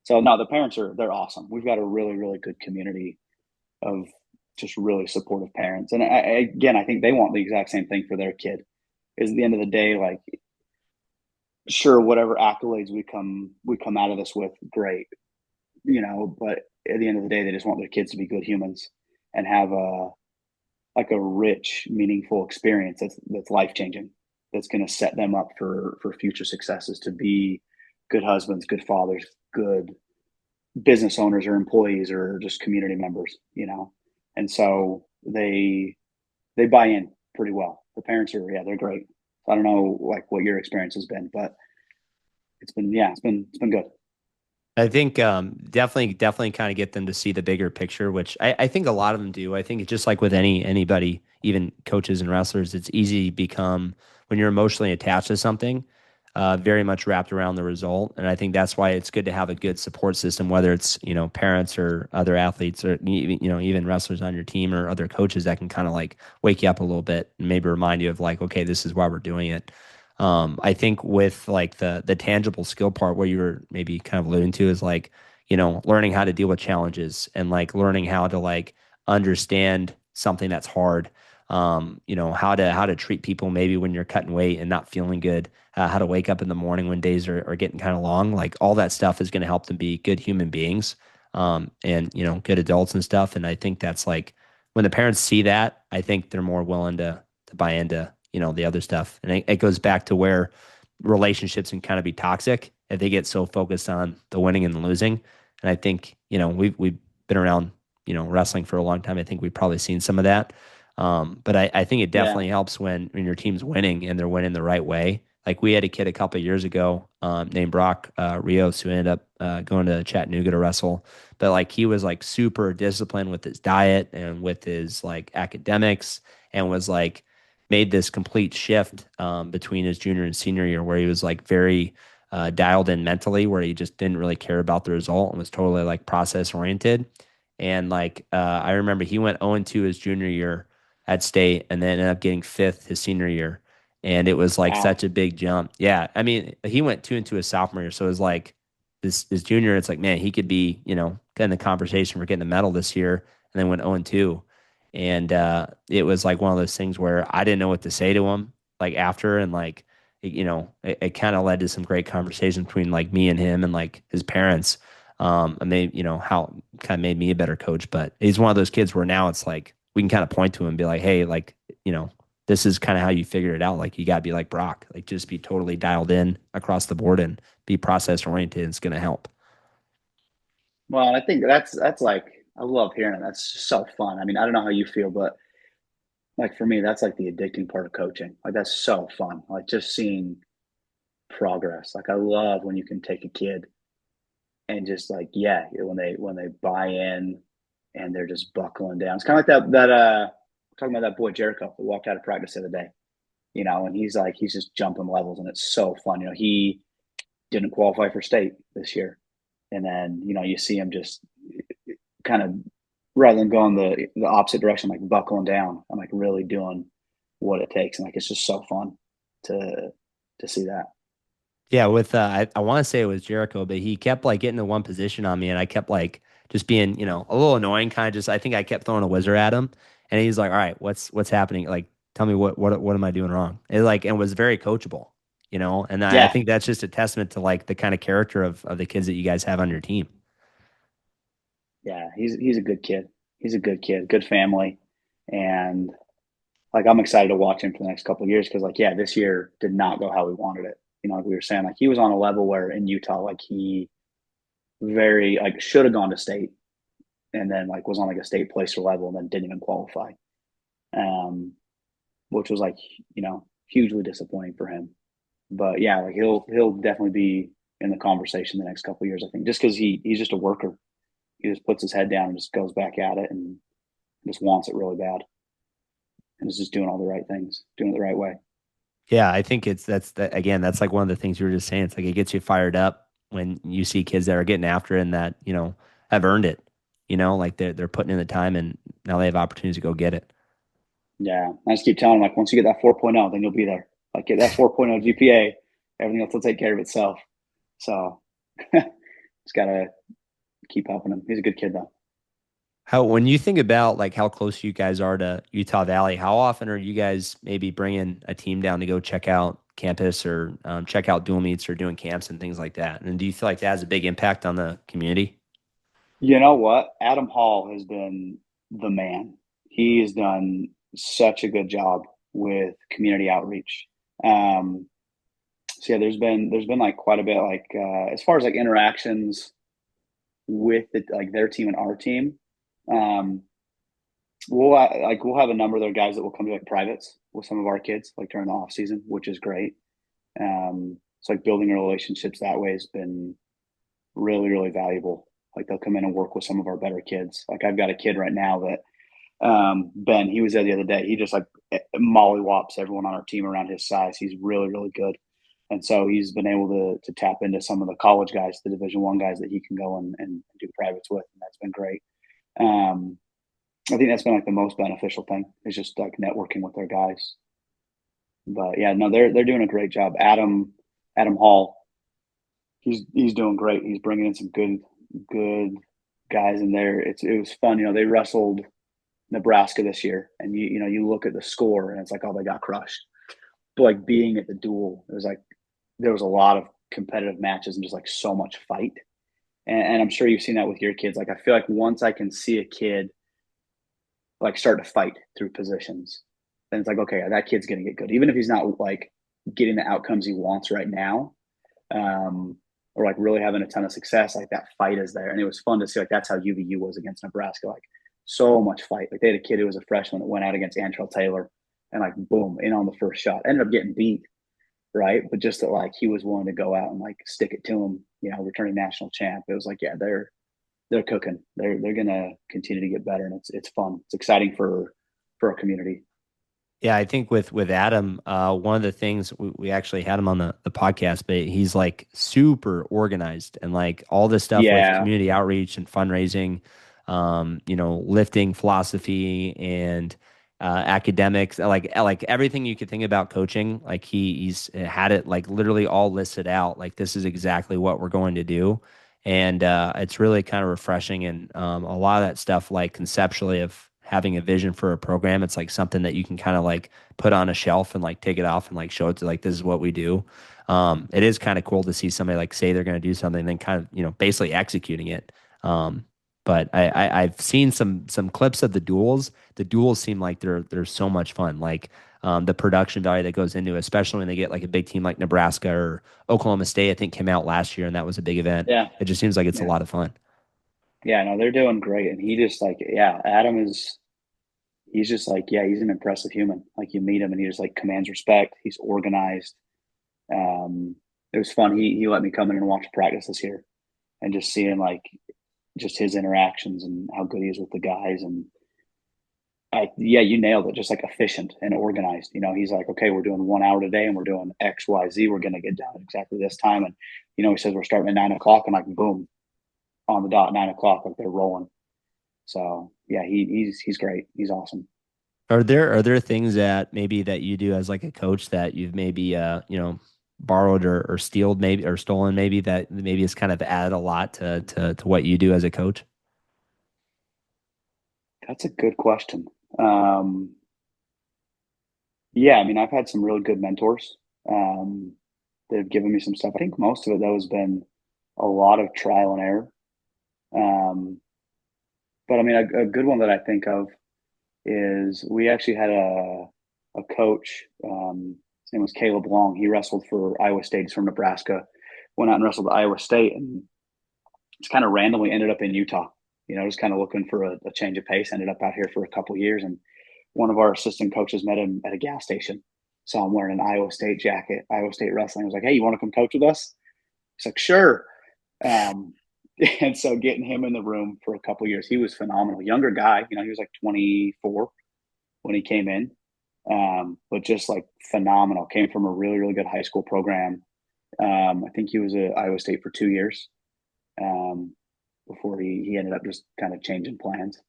So no, the parents they're awesome. We've got a really really good community of just really supportive parents, and again, I think they want the exact same thing for their kid. Is at the end of the day, like sure, whatever accolades we come out of this with, great, but at the end of the day, they just want their kids to be good humans and have a rich, meaningful experience that's life changing. That's going to set them up for future successes to be good husbands, good fathers, good business owners or employees or just community members. And so they buy in pretty well. The parents they're great. I don't know like what your experience has been, but it's been good. I think definitely kind of get them to see the bigger picture, which I think a lot of them do. I think it's just like with anybody, even coaches and wrestlers, it's easy to become when you're emotionally attached to something, very much wrapped around the result. And I think that's why it's good to have a good support system, whether it's parents or other athletes or even wrestlers on your team or other coaches that can kind of like wake you up a little bit and maybe remind you of like, okay, this is why we're doing it. I think with like the tangible skill part where you were maybe kind of alluding to is like, learning how to deal with challenges and like learning how to like understand something that's hard. How to treat people maybe when you're cutting weight and not feeling good, how to wake up in the morning when days are getting kind of long. Like all that stuff is going to help them be good human beings, and good adults and stuff. And I think that's like when the parents see that, I think they're more willing to buy into the other stuff. And it goes back to where relationships can kind of be toxic if they get so focused on the winning and the losing. And I think we've been around wrestling for a long time. I think we've probably seen some of that. But I think it Yeah. definitely helps when your team's winning and they're winning the right way. Like we had a kid a couple of years ago named Brock Rios who ended up going to Chattanooga to wrestle. But like he was like super disciplined with his diet and with his like academics and was like made this complete shift between his junior and senior year where he was like very dialed in mentally, where he just didn't really care about the result and was totally like process oriented. And like I remember he went 0-2 his junior year at state and then ended up getting fifth his senior year. And it was like Wow. such a big jump. Yeah. I mean, he went 2-2 his sophomore year. So it was like this junior, it's like, man, he could be, in the conversation for getting the medal this year and then went 0-2. And it was like one of those things where I didn't know what to say to him like after and like it kind of led to some great conversations between like me and him and like his parents. And they, how kind of made me a better coach. But he's one of those kids where now it's like we can kind of point to him and be like, hey, like, this is kind of how you figure it out. Like you gotta be like Brock, like just be totally dialed in across the board and be process oriented. It's gonna help. Well, I think that's like I love hearing it. That's just so fun. I mean, I don't know how you feel, but like for me, that's like the addicting part of coaching. Like that's so fun. Like just seeing progress. Like I love when you can take a kid and just like when they buy in and they're just buckling down. It's kind of like that talking about that boy Jericho who walked out of practice the other day. And he's just jumping levels and it's so fun. He didn't qualify for state this year, and then you see him just kind of rather than going the opposite direction, like buckling down and like really doing what it takes. And like it's just so fun to see that. Yeah, with I want to say it was Jericho, but he kept like getting to one position on me, and I kept like just being a little annoying, kind of just I think I kept throwing a whizzer at him, and he's like, "All right, what's happening? Like, tell me what am I doing wrong?" And was very coachable, and I Yeah, think that's just a testament to like the kind of character of the kids that you guys have on your team. yeah, he's a good kid. He's a good kid, good family, and like I'm excited to watch him for the next couple of years because like this year did not go how we wanted it. Like we were saying, like he was on a level where in Utah, like he very like should have gone to state and then like was on like a state placer level and then didn't even qualify. Um, which was like hugely disappointing for him. But yeah, like he'll definitely be in the conversation the next couple of years. I think just because he's just a worker. He just puts his head down and just goes back at it and just wants it really bad and is just doing all the right things, doing it the right way. Yeah, I think that's that again, that's like one of the things you were just saying. It's like it gets you fired up when you see kids that are getting after it and that, have earned it. Like they're putting in the time and now they have opportunities to go get it. Yeah. I just keep telling them, like, once you get that 4.0, then you'll be there. Like, get that 4.0 GPA, everything else will take care of itself. So just got to keep helping him. He's a good kid, though. How when you think about like how close you guys are to Utah Valley, how often are you guys maybe bringing a team down to go check out campus or check out dual meets or doing camps and things like that? And do you feel like that has a big impact on the community? You know what? Adam Hall has been the man. He has done such a good job with community outreach. Um, so yeah, there's been like quite a bit like as far as like interactions with like their team and our team. Um, we'll have a number of their guys that will come to like privates with some of our kids like during the off season, which is great. So like building relationships that way has been really, really valuable. Like they'll come in and work with some of our better kids. Like I've got a kid right now that Ben, he was there the other day. He just like mollywops everyone on our team around his size. He's really, really good. And so he's been able to tap into some of the college guys, the Division I guys that he can go and do privates with, and that's been great. Um, I think that's been like the most beneficial thing is just like networking with their guys. But yeah, no, they're doing a great job. Adam Hall, he's doing great. He's bringing in some good guys in there. It was fun. They wrestled Nebraska this year, and you look at the score, and it's like, oh, they got crushed. But like being at the duel, it was like there was a lot of competitive matches and just like so much fight. And I'm sure you've seen that with your kids. Like I feel like once I can see a kid like start to fight through positions, then it's like, okay, that kid's gonna get good, even if he's not like getting the outcomes he wants right now, um, or like really having a ton of success. Like that fight is there, and it was fun to see. Like that's how UVU was against Nebraska. Like so much fight. Like they had a kid who was a freshman that went out against Antrell Taylor, and like boom, in on the first shot. Ended up getting beat, right? But just that like he was willing to go out and like stick it to him. Returning national champ. It was like, yeah, they're cooking. They're gonna continue to get better, and it's fun. It's exciting for our community. Yeah, I think with Adam, one of the things we actually had him on the podcast, but he's like super organized and like all this stuff with Yeah, community outreach and fundraising, lifting philosophy and academics, like everything you could think about coaching. Like he's had it like literally all listed out. Like this is exactly what we're going to do, and it's really kind of refreshing. And a lot of that stuff, like conceptually of having a vision for a program, it's like something that you can kind of like put on a shelf and like take it off and like show it to like this is what we do. It is kind of cool to see somebody like say they're going to do something and then kind of basically executing it. Um, but I've seen some clips of the duels. The duels seem like they're so much fun. Like the production value that goes into it, especially when they get like a big team like Nebraska or Oklahoma State, I think came out last year and that was a big event. yeah, It just seems like it's a yeah, lot of fun. yeah. No, they're doing great, and he just like, yeah, Adam is. He's just like, yeah, he's an impressive human. Like you meet him, and he just like commands respect. He's organized. It was fun. He let me come in and watch practice this year, and just seeing like just his interactions and how good he is with the guys. And yeah, you nailed it. Just like efficient and organized. He's like, okay, we're doing 1 hour today, and we're doing X, Y, Z. We're going to get done at exactly this time. And he says we're starting at 9 o'clock, and like boom, on the dot, 9 o'clock, like they're rolling. So yeah, he's great. He's awesome. Are there things that maybe that you do as like a coach that you've maybe borrowed or stealed maybe or stolen maybe that maybe has kind of added a lot to what you do as a coach? That's a good question. Um, yeah, I mean, I've had some really good mentors. Um, they've given me some stuff. I think most of it though has been a lot of trial and error. Um, but I mean, a good one that I think of is we actually had a coach. His name was Caleb Long. He wrestled for Iowa State. He's from Nebraska. Went out and wrestled at Iowa State, and just kind of randomly ended up in Utah. Just kind of looking for a change of pace. Ended up out here for a couple of years, and one of our assistant coaches met him at a gas station. Saw him wearing an Iowa State jacket, Iowa State wrestling. I was like, "Hey, you want to come coach with us?" He's like, "Sure." Um, and so getting him in the room for a couple of years, he was phenomenal. Younger guy, he was like 24 when he came in. but just like phenomenal. Came from a really, really good high school program. I think he was at Iowa State for 2 years um, before he ended up just kind of changing plans.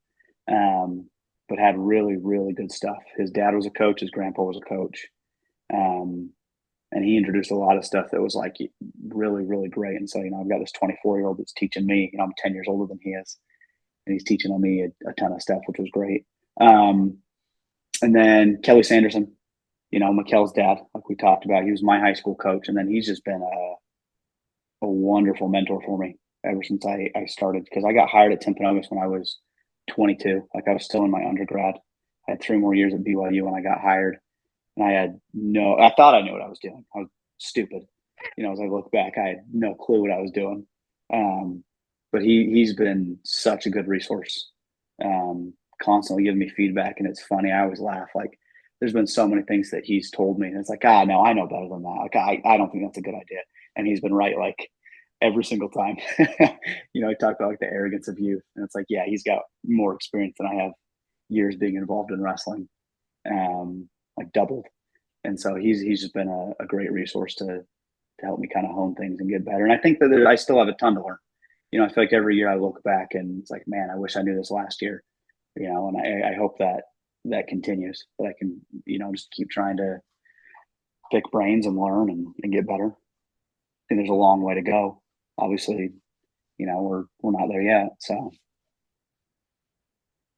Um, but had really, really good stuff. His dad was a coach. His grandpa was a coach. Um, and he introduced a lot of stuff that was like really, really great. And so, I've got this 24-year-old that's teaching me. I'm 10 years older than he is, and he's teaching on me a ton of stuff, which was great. And then Kelly Sanderson, Mikkel's dad, like we talked about, he was my high school coach, and then he's just been a wonderful mentor for me ever since I started, because I got hired at Timpanogos when I was 22. Like I was still in my undergrad. I had 3 more years at BYU when I got hired, and I thought I knew what I was doing. I was stupid. As I look back, I had no clue what I was doing. Um, but he's been such a good resource, constantly giving me feedback. And it's funny, I always laugh. Like there's been so many things that he's told me, and it's like, no, I know better than that. Like I don't think that's a good idea. And he's been right, like every single time. He talked about like the arrogance of youth, and it's like, yeah, he's got more experience than I have years being involved in wrestling, like doubled. And so he's just been a great resource to help me kind of hone things and get better. And I think that I still have a ton to learn. I feel like every year I look back and it's like, man, I wish I knew this last year. And I hope that continues. That I can, just keep trying to pick brains and learn and get better. I think there's a long way to go. Obviously, we're not there yet. So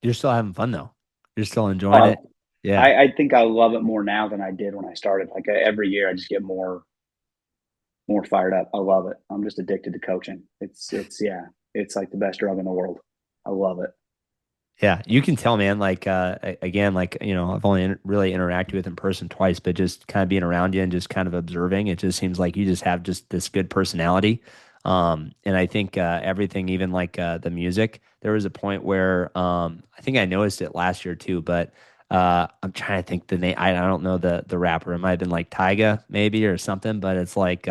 You're still having fun though. You're still enjoying uh, it. Yeah. I think I love it more now than I did when I started. Like every year I just get more fired up. I love it. I'm just addicted to coaching. Yeah, it's like the best drug in the world. I love it. Yeah, you can tell, man. Like, again, like I've only really interacted with in person twice, but just kind of being around you and just kind of observing, it just seems like you just have just this good personality. And I think everything, even like the music, there was a point where I think I noticed it last year too, but I'm trying to think the name. I don't know the rapper. It might have been like Tyga maybe or something, but it's like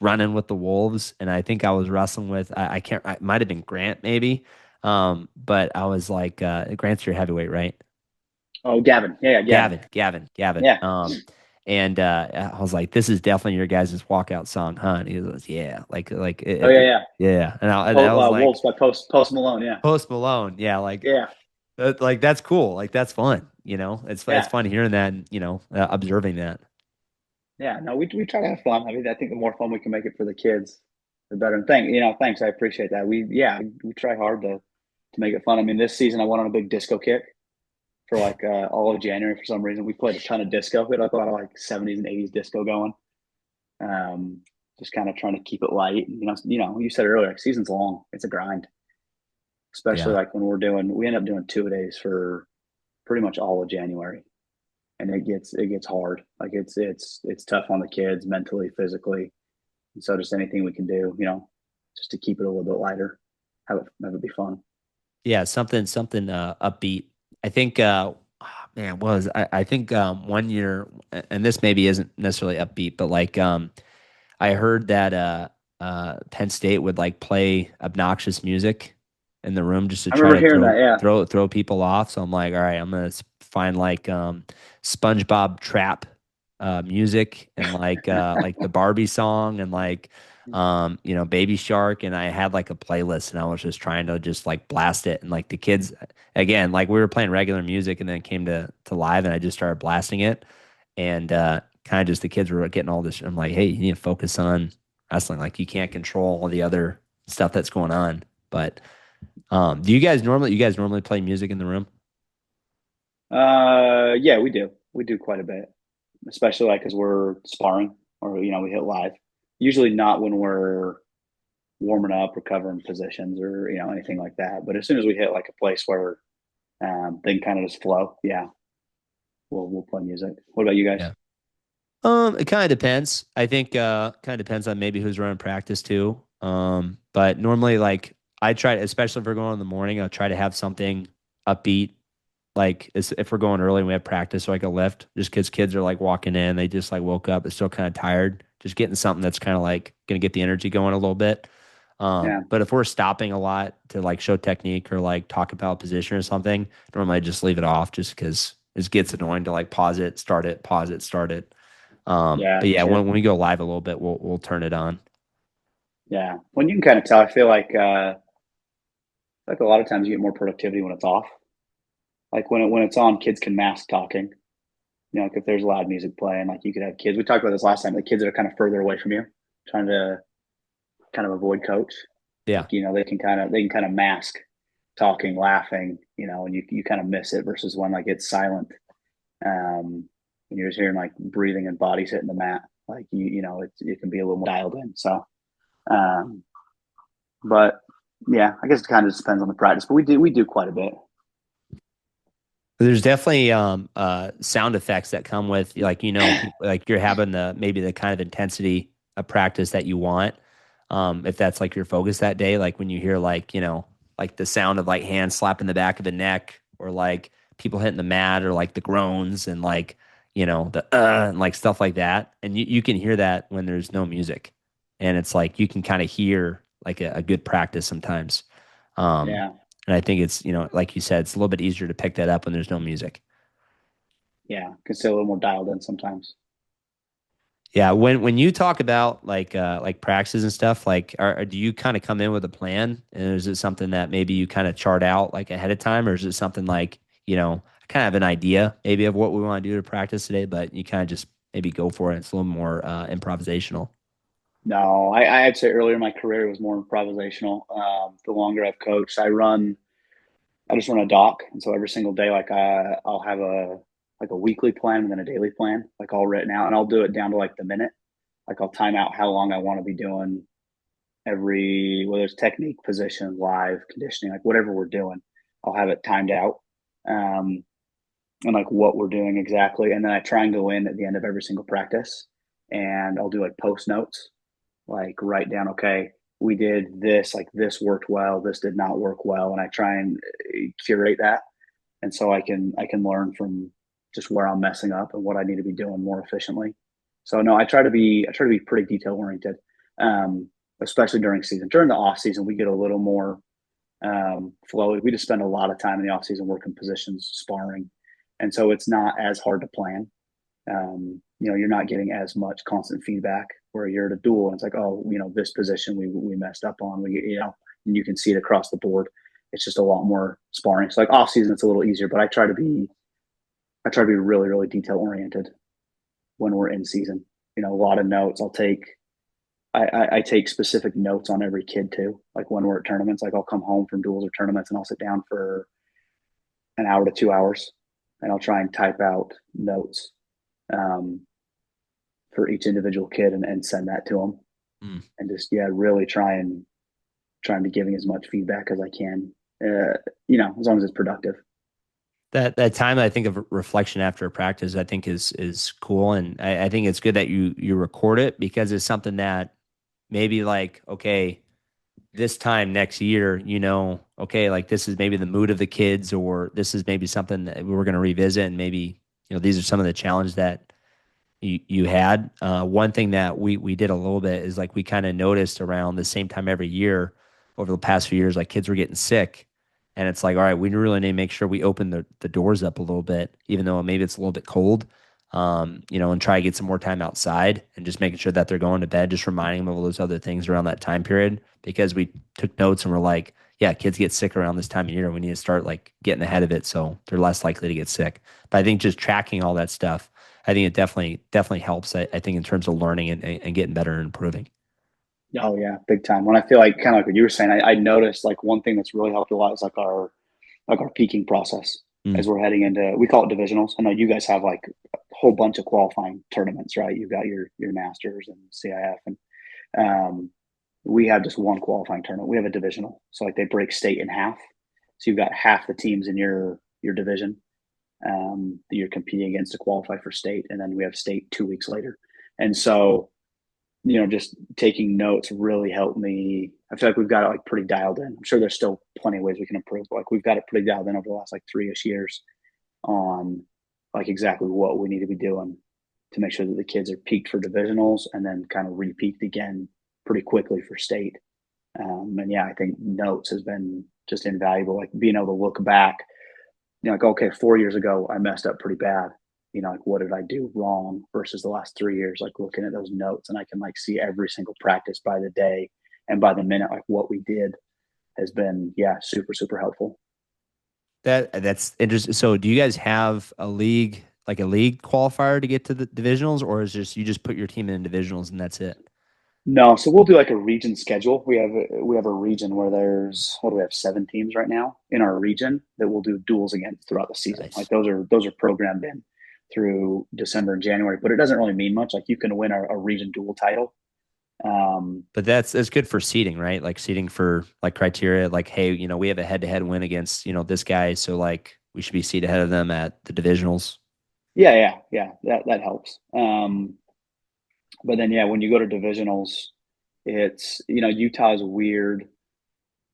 running with the wolves, and I think I was wrestling with I can't. It might have been Grant maybe. But I was like, Grant's your heavyweight, right? Oh, Gavin. Yeah, Gavin. Gavin. Yeah. And I was like, this is definitely your guys' walkout song, huh? And he goes, yeah, Oh, yeah, yeah. yeah. And I was like, Wolves by Post Malone. Yeah. Post Malone, yeah, Yeah. like that's cool, like that's fun, it's Yeah. fun hearing that, and observing that. Yeah. No, we try to have fun. I mean, I think the more fun we can make it for the kids, the better. And thanks. I appreciate that. We try hard to make it fun. I mean, this season I went on a big disco kick for like all of January for some reason. We played a ton of disco. We had like a lot of like 70s and 80s disco going. Um, just kind of trying to keep it light. You said earlier, like, season's long. It's a grind, especially Yeah. like when we end up doing 2 days for pretty much all of January, and it gets hard. Like it's tough on the kids mentally, physically, and so just anything we can do, just to keep it a little bit lighter, have it be fun. Yeah, something upbeat. I think man, was I think one year, and this maybe isn't necessarily upbeat, but like I heard that Penn State would like play obnoxious music in the room just to I try remember to hearing that. Yeah, throw people off. So I'm like, all right, I'm gonna find like SpongeBob trap music, and like the Barbie song, and like Baby Shark, and I had like a playlist, and I was just trying to just like blast it, and like the kids, again, like we were playing regular music, and then it came to live, and I just started blasting it, and kind of just the kids were getting all this. I'm like, hey, you need to focus on wrestling. Like you can't control all the other stuff that's going on. But do you guys normally play music in the room? yeah, we do quite a bit, especially like because we're sparring or we hit live. Usually not when we're warming up or covering positions or anything like that. But as soon as we hit like a place where they can kind of just flow, yeah, we'll play music. What about you guys? Yeah. It kind of depends. I think kind of depends on maybe who's running practice too. But normally like I try, especially if we're going in the morning, I'll try to have something upbeat. Like if we're going early and we have practice, like a lift, just because kids are like walking in, they just like woke up, they're still kind of tired. Just getting something that's kind of like gonna get the energy going a little bit. Yeah, But if we're stopping a lot to like show technique or like talk about position or something, normally I just leave it off just because It gets annoying to like pause it, start it, pause it, start it. Yeah, But for yeah, sure. when we go live a little bit, we'll turn it on. Yeah. When you can kind of tell, I feel like a lot of times you get more productivity when it's off. Like when it's on, kids can mask talking. You know, like if there's loud music playing, like you could have kids. We talked about this last time. The kids that are kind of further away from you, trying to kind of avoid coach. Yeah. Like they can kind of mask talking, laughing. You know, and you kind of miss it versus when like it's silent. And you're just hearing like breathing and bodies hitting the mat. Like you know, it can be a little more dialed in. So, um, but yeah, I guess it kind of just depends on the practice. But we do quite a bit. There's definitely sound effects that come with like people like you're having the maybe the kind of intensity of practice that you want. If that's like your focus that day, like when you hear like like the sound of like hands slapping the back of the neck or like people hitting the mat or like the groans and like the and like stuff like that, and you can hear that when there's no music, and it's like you can kind of hear like a good practice sometimes. Um, Yeah, and I think it's, like you said, it's a little bit easier to pick that up when there's no music. yeah, can stay a little more dialed in sometimes. Yeah, when you talk about like practices and stuff, like do you kind of come in with a plan, and is it something that maybe you kind of chart out like ahead of time, or is it something like kind of have an idea maybe of what we want to do to practice today, but you kind of just maybe go for it. It's a little more improvisational. No, I'd say earlier in my career it was more improvisational. The longer I've coached, I just run a doc, and so every single day, like I'll have a weekly plan and then a daily plan, like all written out, and I'll do it down to like the minute. Like I'll time out how long I want to be doing every whether it's technique, position, live, conditioning, like whatever we're doing. I'll have it timed out, um, and like what we're doing exactly, and then I try and go in at the end of every single practice, and I'll do like post notes, like write down, okay, we did this, like this worked well, this did not work well, and I try and curate that, and so I can learn from just where I'm messing up and what I need to be doing more efficiently. So no, I try to be pretty detail oriented, especially during season. During the off season, we get a little more flowy. We just spend a lot of time in the off season working positions, sparring, and so it's not as hard to plan. You're not getting as much constant feedback where you're at a duel and it's like, oh, this position we messed up on. And you can see it across the board. It's just a lot more sparring. So like off season, it's a little easier, but I try to be really, really detail oriented when we're in season. A lot of notes. I take specific notes on every kid too. Like when we're at tournaments, like I'll come home from duels or tournaments and I'll sit down for an hour to 2 hours and I'll try and type out notes um, for each individual kid and send that to them Mm. and just really trying to giving as much feedback as I can. As long as it's productive. That time I think of reflection after a practice, I think is cool, and I think it's good that you record it because it's something that maybe like, okay, this time next year, okay, like this is maybe the mood of the kids, or this is maybe something that we're going to revisit, and maybe these are some of the challenges that you had. One thing that we did a little bit is like we kind of noticed around the same time every year over the past few years, like kids were getting sick. And it's like, all right, we really need to make sure we open the doors up a little bit, even though maybe it's a little bit cold, and try to get some more time outside and just making sure that they're going to bed, just reminding them of all those other things around that time period. Because we took notes and we're like, yeah, kids get sick around this time of year. We need to start like getting ahead of it so they're less likely to get sick. But I think just tracking all that stuff, I think it definitely helps. I think in terms of learning and getting better and improving. Oh yeah, big time. When I feel like kind of like what you were saying, I noticed like one thing that's really helped a lot is like our peaking process Mm. as we're heading into we call it divisionals. I know you guys have like a whole bunch of qualifying tournaments, right? You've got your masters and CIF and um, we have just one qualifying tournament. We have a divisional. So like they break state in half. So you've got half the teams in your division that you're competing against to qualify for state, and then we have state 2 weeks later. And so just taking notes really helped me. I feel like we've got it like pretty dialed in. I'm sure there's still plenty of ways we can improve, but like we've got it pretty dialed in over the last like 3-ish years on like exactly what we need to be doing to make sure that the kids are peaked for divisionals and then kind of repeaked again pretty quickly for state. And yeah, I think notes has been just invaluable. Like being able to look back like, okay, 4 years ago, I messed up pretty bad. Like what did I do wrong versus the last 3 years? Like looking at those notes, and I can like see every single practice by the day and by the minute, like what we did has been, yeah, super, super helpful. That's interesting. So, do you guys have a league qualifier to get to the divisionals, or is just you just put your team in divisionals and that's it? No, so we'll do like a region schedule. We have a region where there's, what do we have, 7 teams right now in our region that we'll do duels against throughout the season. Like Nice. those are programmed in through December and January, but it doesn't really mean much. Like you can win a region duel title. Um, But that's good for seeding, right? Like seeding for like criteria, like, hey, we have a head-to-head win against, this guy, so like we should be seated ahead of them at the divisionals. yeah, yeah, yeah, that helps. But then yeah, when you go to divisionals, it's Utah's weird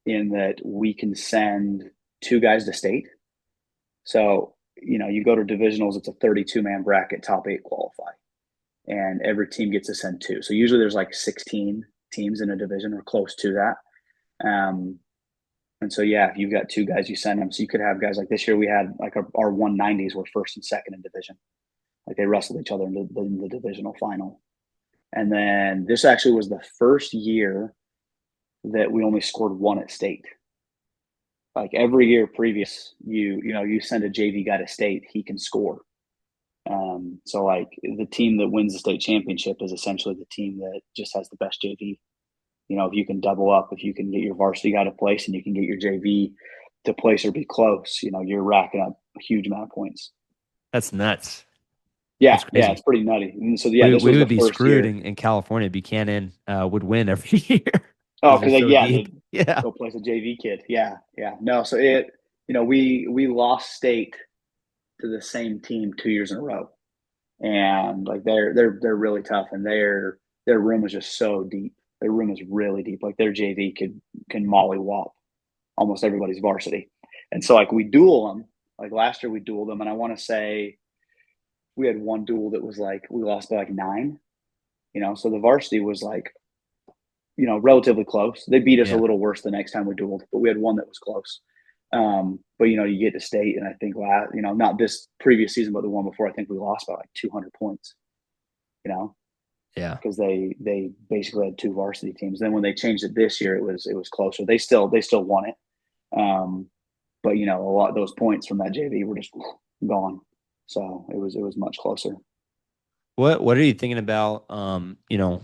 in that we can send 2 guys to state. So, you go to divisionals, it's a 32-man bracket, top 8 qualify, and every team gets to send two. So usually there's like 16 teams in a division or close to that. Um, and so, yeah, if you've got 2 guys, you send them. So you could have guys like this year, we had like our 190s were first and second in division. Like they wrestled each other in the divisional final. And then this actually was the first year that we only scored one at state. Like every year previous, you send a JV guy to state, he can score. So like the team that wins the state championship is essentially the team that just has the best JV. If you can double up, if you can get your varsity guy to place and you can get your JV to place or be close, you're racking up a huge amount of points. That's nuts. Yeah, That's yeah, crazy. it's pretty nutty. And so yeah, We this we was the would be first screwed year. in California. Buchanan would win every year Oh, because they're because so yeah, deep. they Yeah. go place a JV kid. Yeah, yeah. No, so we lost state to the same team 2 years in a row, and like they're really tough, and their room is just so deep. Their room is really deep. Like their JV can mollywop almost everybody's varsity, and so like we duel them. Like last year we dueled them, and I want to say we had one duel that was like we lost by like 9. So the varsity was like relatively close. They beat us a Yeah. little worse the next time we dueled, but we had one that was close. But you get to state, and I think not this previous season, but the one before, I think we lost by like 200 points. You know, Yeah. because they basically had 2 varsity teams. Then when they changed it this year, it was closer. They still won it, but a lot of those points from that JV were just gone. So it was much closer. What are you thinking about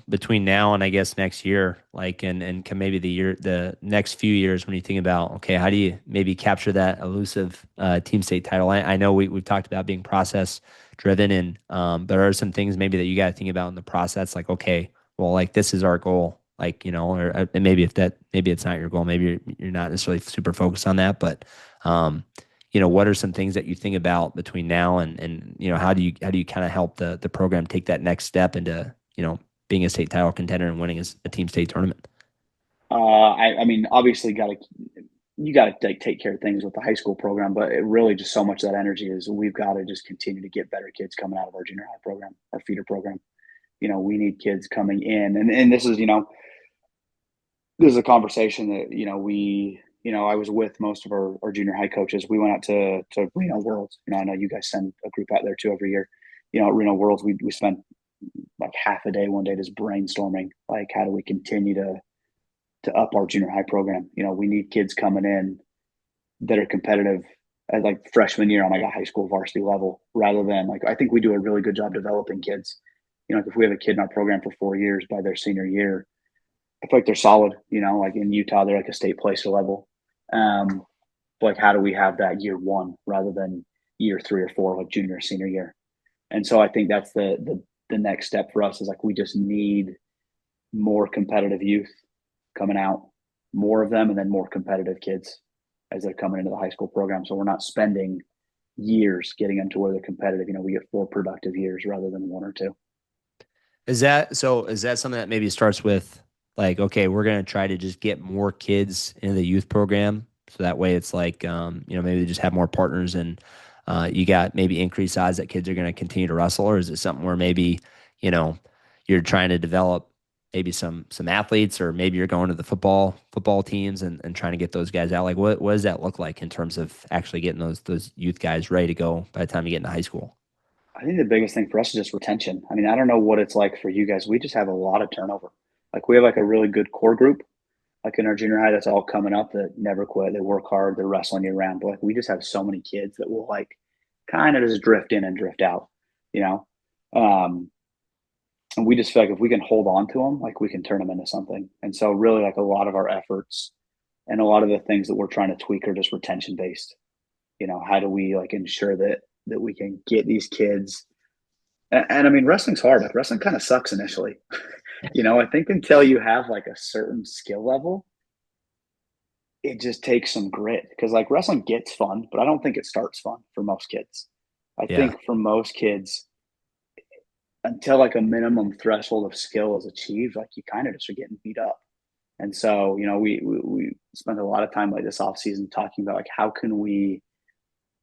between now and I guess next year, like and can maybe the next few years when you think about, okay, how do you maybe capture that elusive team state title? I know we've talked about being process driven and there are some things maybe that you got to think about in the process, like, okay, well, like this is our goal, like, or and maybe maybe it's not your goal, maybe you're not necessarily super focused on that, but um what are some things that you think about between now and how do you kind of help the program take that next step into, being a state title contender and winning a team state tournament? I mean, obviously, you got to take care of things with the high school program, but it really just so much of that energy is we've got to just continue to get better kids coming out of our junior high program, our feeder program. We need kids coming in, and this is a conversation that I was with most of our junior high coaches. We went out to Reno Worlds. I know you guys send a group out there too every year. At Reno Worlds, we spent like half a day one day just brainstorming, like how do we continue to up our junior high program. We need kids coming in that are competitive at like freshman year on like a high school varsity level, rather than like I think we do a really good job developing kids. Like if we have a kid in our program for 4 years, by their senior year, I feel like they're solid. Like in Utah, they're like a state placer level. But like how do we have that year one rather than year 3 or 4, like junior or senior year? And so I think that's the next step for us is like we just need more competitive youth coming out, more of them, and then more competitive kids as they're coming into the high school program. So we're not spending years getting them to where they're competitive. We get 4 productive years rather than 1 or 2. Is that something that maybe starts with, like, okay, we're going to try to just get more kids in the youth program, so that way it's like, maybe they just have more partners and you got maybe increased odds that kids are going to continue to wrestle? Or is it something where maybe, you know you're trying to develop maybe some athletes, or maybe you're going to the football teams and trying to get those guys out. Like what does that look like in terms of actually getting those youth guys ready to go by the time you get into high school? I think the biggest thing for us is just retention. I mean, I don't know what it's like for you guys. We just have a lot of turnover. Like we have like a really good core group, like in our junior high, that's all coming up that never quit. They work hard. They're wrestling year round. But like we just have so many kids that will like kind of just drift in and drift out, you know. Um, and we just feel like if we can hold on to them, like we can turn them into something. And so really, like a lot of our efforts and a lot of the things that we're trying to tweak are just retention based. You know, how do we like ensure that we can get these kids? And I mean, wrestling's hard. Like wrestling kind of sucks initially. You know, I think until you have like a certain skill level, it just takes some grit because like wrestling gets fun, but I don't think it starts fun for most kids. I Yeah. think for most kids, until like a minimum threshold of skill is achieved, like you kind of just are getting beat up. And so, you know, we spent a lot of time like this off season talking about like how can we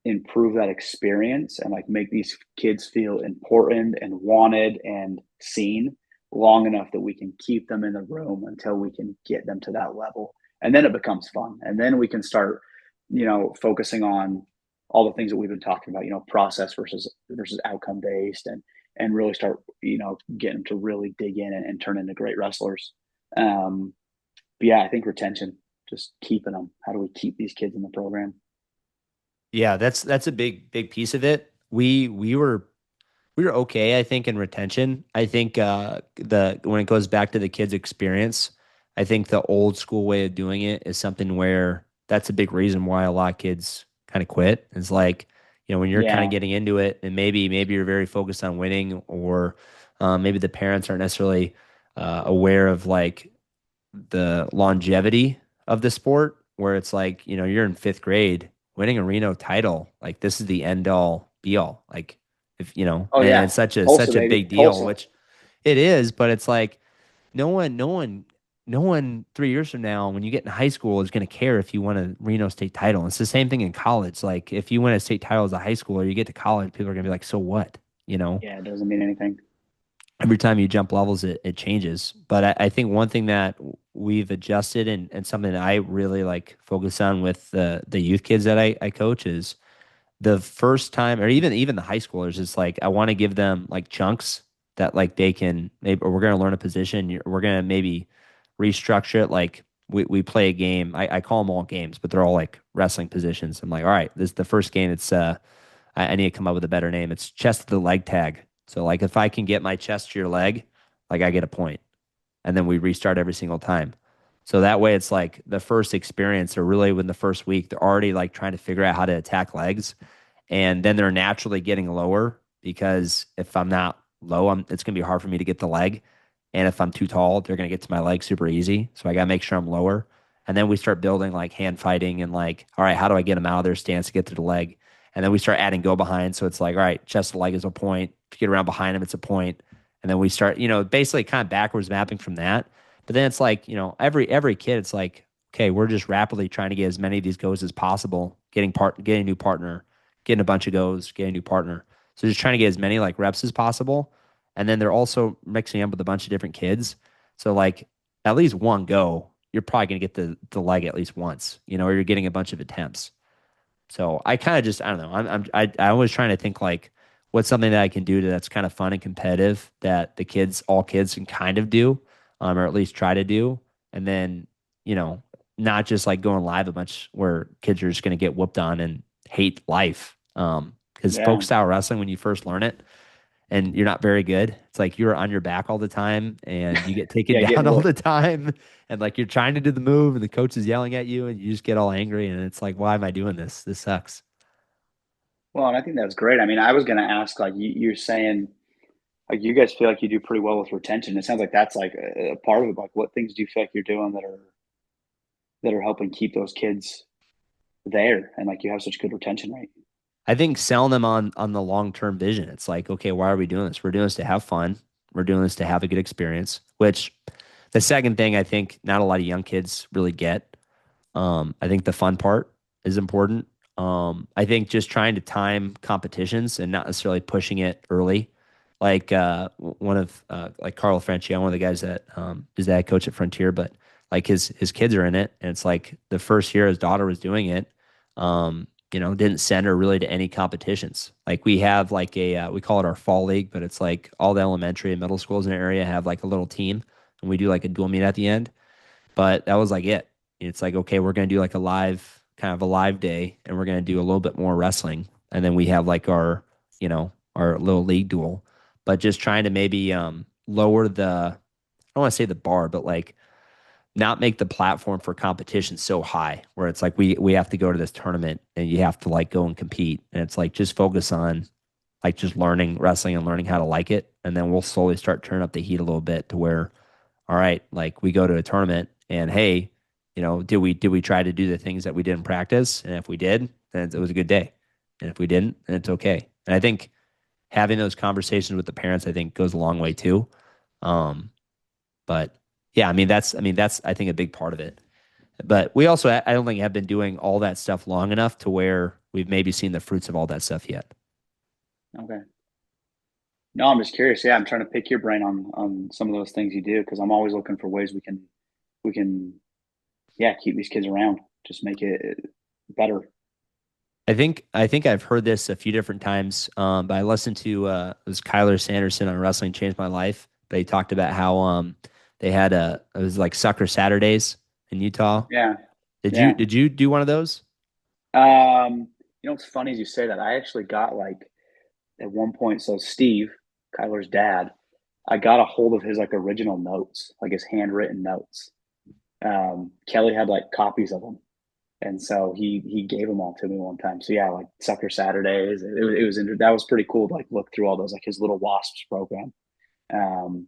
improve that experience and like make these kids feel important and wanted and seen long enough that we can keep them in the room until we can get them to that level. And then it becomes fun. And then we can start, you know, focusing on all the things that we've been talking about, you know, process versus outcome based and really start, you know, getting them to really dig in and turn into great wrestlers. Um, but yeah, I think retention, just keeping them. How do we keep these kids in the program? Yeah, that's a big piece of it. We were okay, I think, in retention. I think the when it goes back to the kids' experience, I think the old school way of doing it is something where that's a big reason why a lot of kids kind of quit. It's like, when you're kind of Yeah. getting into it, and maybe you're very focused on winning, or maybe the parents aren't necessarily aware of like the longevity of the sport, where it's like, you're in fifth grade, winning a Reno title, like this is the end all be all. Like if Oh and yeah. it's such a Tulsa, such a baby. big deal, Tulsa. which it is, but it's like no one 3 years from now, when you get in high school, is going to care if you won a Reno state title. It's the same thing in college. Like if you win a state title as a high schooler, you get to college, people are going to be like, so what? You know, Yeah, it doesn't mean anything. every time you jump levels, it changes. But I think one thing that we've adjusted, and something that I really like focus on with the youth kids that I coach, is the first time, or even the high schoolers, is like I want to give them like chunks that like they can maybe, or we're going to learn a position. We're going to maybe restructure it. Like we play a game. I call them all games, but they're all like wrestling positions. I'm like, all right, this is the first game. It's I need to come up with a better name. It's chest to the leg tag. So like if I can get my chest to your leg, like I get a point, and then we restart every single time. So that way it's like the first experience, or really within the first week, they're already like trying to figure out how to attack legs, and then they're naturally getting lower, because if I'm not low, it's going to be hard for me to get the leg. And if I'm too tall, they're going to get to my leg super easy. So I got to make sure I'm lower. And then we start building like hand fighting, and like, all right, how do I get them out of their stance to get to the leg? And then we start adding go behind. So it's like, all right, chest to leg is a point. If you get around behind them, it's a point. And then we start, basically kind of backwards mapping from that. But then it's like, every kid, it's like, okay, we're just rapidly trying to get as many of these goes as possible, getting a new partner, getting a bunch of goes, getting a new partner. So just trying to get as many like reps as possible. And then they're also mixing up with a bunch of different kids. So like at least one go, you're probably gonna get the leg at least once, or you're getting a bunch of attempts. So I kind of just, I don't know. I'm always trying to think like what's something that I can do that's kind of fun and competitive that all kids can kind of do, or at least try to do. And then, you know, not just like going live a bunch where kids are just going to get whooped on and hate life. Because folk Yeah. style wrestling, when you first learn it and you're not very good, it's like you're on your back all the time and you get taken Yeah, down getting all whooped. the time. And like you're trying to do the move and the coach is yelling at you and you just get all angry. And it's like, why am I doing this? This sucks. Well, and I think that's great. I mean, I was going to ask, like, you're saying, like, you guys feel like you do pretty well with retention. It sounds like that's like a part of it. Like, what things do you feel like you're doing that are helping keep those kids there, and like you have such good retention rate? I think selling them on the long term vision. It's like, okay, why are we doing this? We're doing this to have fun. We're doing this to have a good experience. Which the second thing I think not a lot of young kids really get. I think the fun part is important. I think just trying to time competitions and not necessarily pushing it early. like one of like Carl Francione, one of the guys that is the head coach at Frontier, but like his kids are in it, and it's like the first year his daughter was doing it. Didn't send her really to any competitions. Like we have like we call it our fall league, but it's like all the elementary and middle schools in the area have like a little team, and we do like a dual meet at the end. But that was like it. It's like, okay, we're gonna do like a live kind of a live day, and we're gonna do a little bit more wrestling, and then we have like our little league duel. But just trying to maybe lower the I don't want to say the bar, but like not make the platform for competition so high where it's like we have to go to this tournament and you have to like go and compete, and it's like just focus on like just learning wrestling and learning how to like it, and then we'll slowly start turning up the heat a little bit to where all right, like we go to a tournament and hey, did we try to do the things that we did in practice? And if we did, then it was a good day. And if we didn't, then it's okay. And I think having those conversations with the parents, I think goes a long way too. Um, but yeah, I mean that's I think a big part of it. But we also I don't think have been doing all that stuff long enough to where we've maybe seen the fruits of all that stuff yet. Okay. No, I'm just curious. Yeah, I'm trying to pick your brain on some of those things you do because I'm always looking for ways we can yeah keep these kids around, just make it better. I think I've heard this a few different times, but I listened to it was Kyler Sanderson on Wrestling Changed My Life. But he talked about how they had it was like Sucker Saturdays in Utah. Yeah, Did you yeah. did you do one of those? What's funny is you say that. I actually got like at one point. So Steve, Kyler's dad, I got a hold of his like original notes, like his handwritten notes. Kelly had like copies of them, and so he gave them all to me one time. So yeah, like Sucker Saturdays. That was pretty cool to like look through all those like his little Wasps program. Um,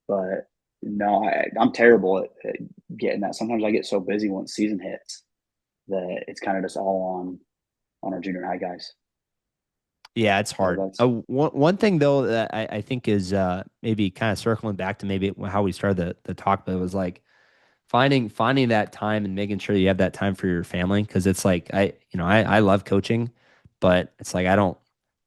but no, I'm terrible at getting that. Sometimes I get so busy once season hits that it's kind of just all on our junior high guys. Yeah, it's So hard. that's One thing though that I think is maybe kind of circling back to maybe how we started the talk, but it was like finding that time and making sure you have that time for your family because it's like I love coaching, but it's like I don't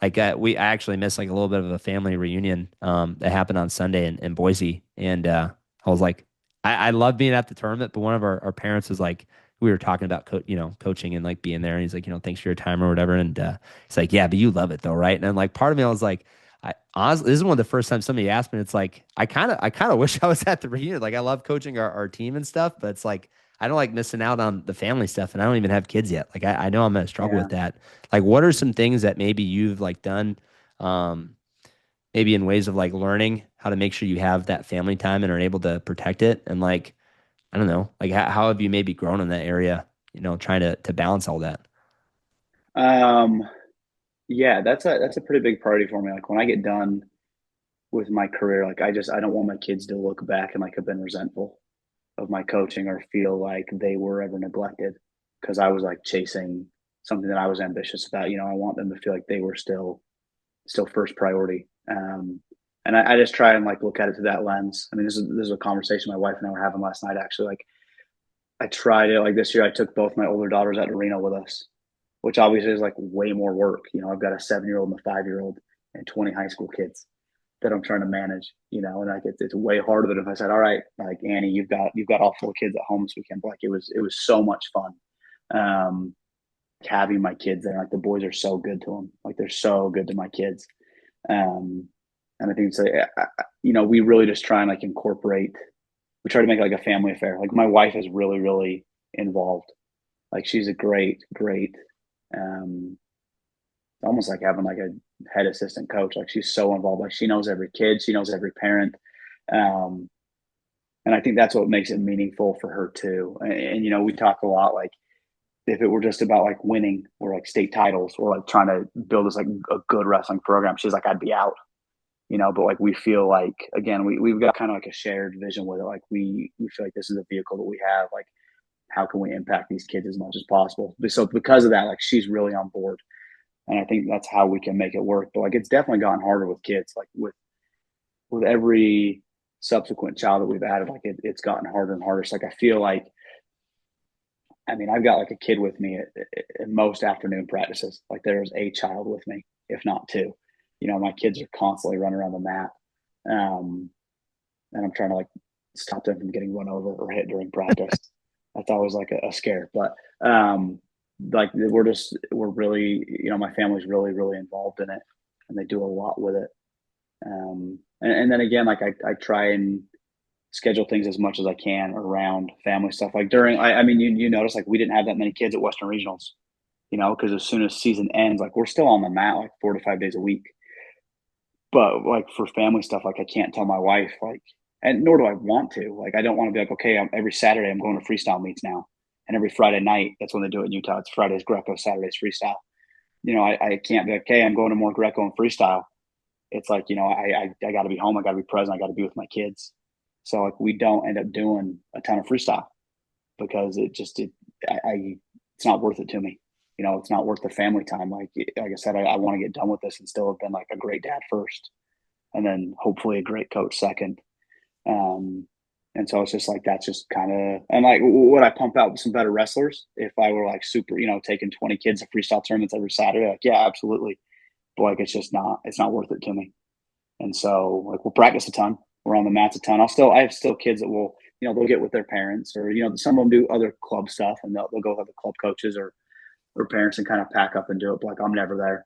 like I actually missed like a little bit of a family reunion that happened on Sunday in Boise, and I was like I love being at the tournament, but one of our parents was like we were talking about coaching and like being there, and he's like thanks for your time or whatever, and he's like yeah, but you love it though, right? And then like part of me I was like I honestly, this is one of the first times somebody asked me. It's like I kind of wish I was at the reunion. Like I love coaching our team and stuff, but it's like I don't like missing out on the family stuff, and I don't even have kids yet. Like I know I'm gonna struggle yeah. with that. Like, what are some things that maybe you've like done, um, maybe in ways of like learning how to make sure you have that family time and are able to protect it? And like I don't know, like how have you maybe grown in that area? Trying to balance all that. Um, yeah, that's a pretty big priority for me. Like when I get done with my career, like I don't want my kids to look back and like have been resentful of my coaching or feel like they were ever neglected because I was like chasing something that I was ambitious about. I want them to feel like they were still first priority. And I just try and like look at it through that lens. I mean, this is a conversation my wife and I were having last night. Actually, like I tried it like this year. I took both my older daughters out to Reno with us, which obviously is like way more work. I've got a 7-year old and a 5-year old and 20 high school kids that I'm trying to manage. And like it's way harder than if I said, all right, like Annie, you've got all 4 kids at home this weekend. But like it was so much fun. Um, having my kids there. Like the boys are so good to them. Like they're so good to my kids. Um, and I think it's we really just try and like incorporate. We try to make it like a family affair. Like my wife is really, really involved. Like she's a great, great, um, almost like having like a head assistant coach. Like she's so involved. Like she knows every kid, she knows every parent. Um, and I think that's what makes it meaningful for her too. And we talk a lot like if it were just about like winning or like state titles or like trying to build this like a good wrestling program, she's like, I'd be out. But like we feel like again, we've got kind of like a shared vision with it. Like we feel like this is a vehicle that we have. Like how can we impact these kids as much as possible? So because of that, like she's really on board. And I think that's how we can make it work. But like it's definitely gotten harder with kids. Like with every subsequent child that we've added, like it's gotten harder and harder. So like I feel like I mean, I've got like a kid with me at most afternoon practices. Like there's a child with me, if not two. my kids are constantly running around the mat. Um, and I'm trying to like stop them from getting run over or hit during practice. That's always like a scare. But like we're really, my family's really, really involved in it and they do a lot with it. And then again, like I try and schedule things as much as I can around family stuff. Like I mean, you notice like we didn't have that many kids at Western Regionals, because as soon as season ends, like we're still on the mat like 4 to 5 days a week. But like for family stuff, like I can't tell my wife, like, and nor do I want to. Like, I don't want to be like, okay, every Saturday I'm going to freestyle meets now, and every Friday night that's when they do it in Utah. It's Fridays Greco, Saturdays freestyle. I can't be like, okay, I'm going to more Greco and freestyle. It's like, I got to be home, I got to be present, I got to be with my kids. So like we don't end up doing a ton of freestyle because it's not worth it to me. It's not worth the family time. Like I said, I want to get done with this and still have been like a great dad first, and then hopefully a great coach second. Um, and so it's just like that's just kind of, and like would I pump out some better wrestlers if I were like super, taking 20 kids to freestyle tournaments every Saturday? Like, yeah, absolutely. But like it's not worth it to me. And so like we'll practice a ton. We're on the mats a ton. I have still kids that will, they'll get with their parents or, some of them do other club stuff and they'll go with the club coaches or parents and kind of pack up and do it. But like I'm never there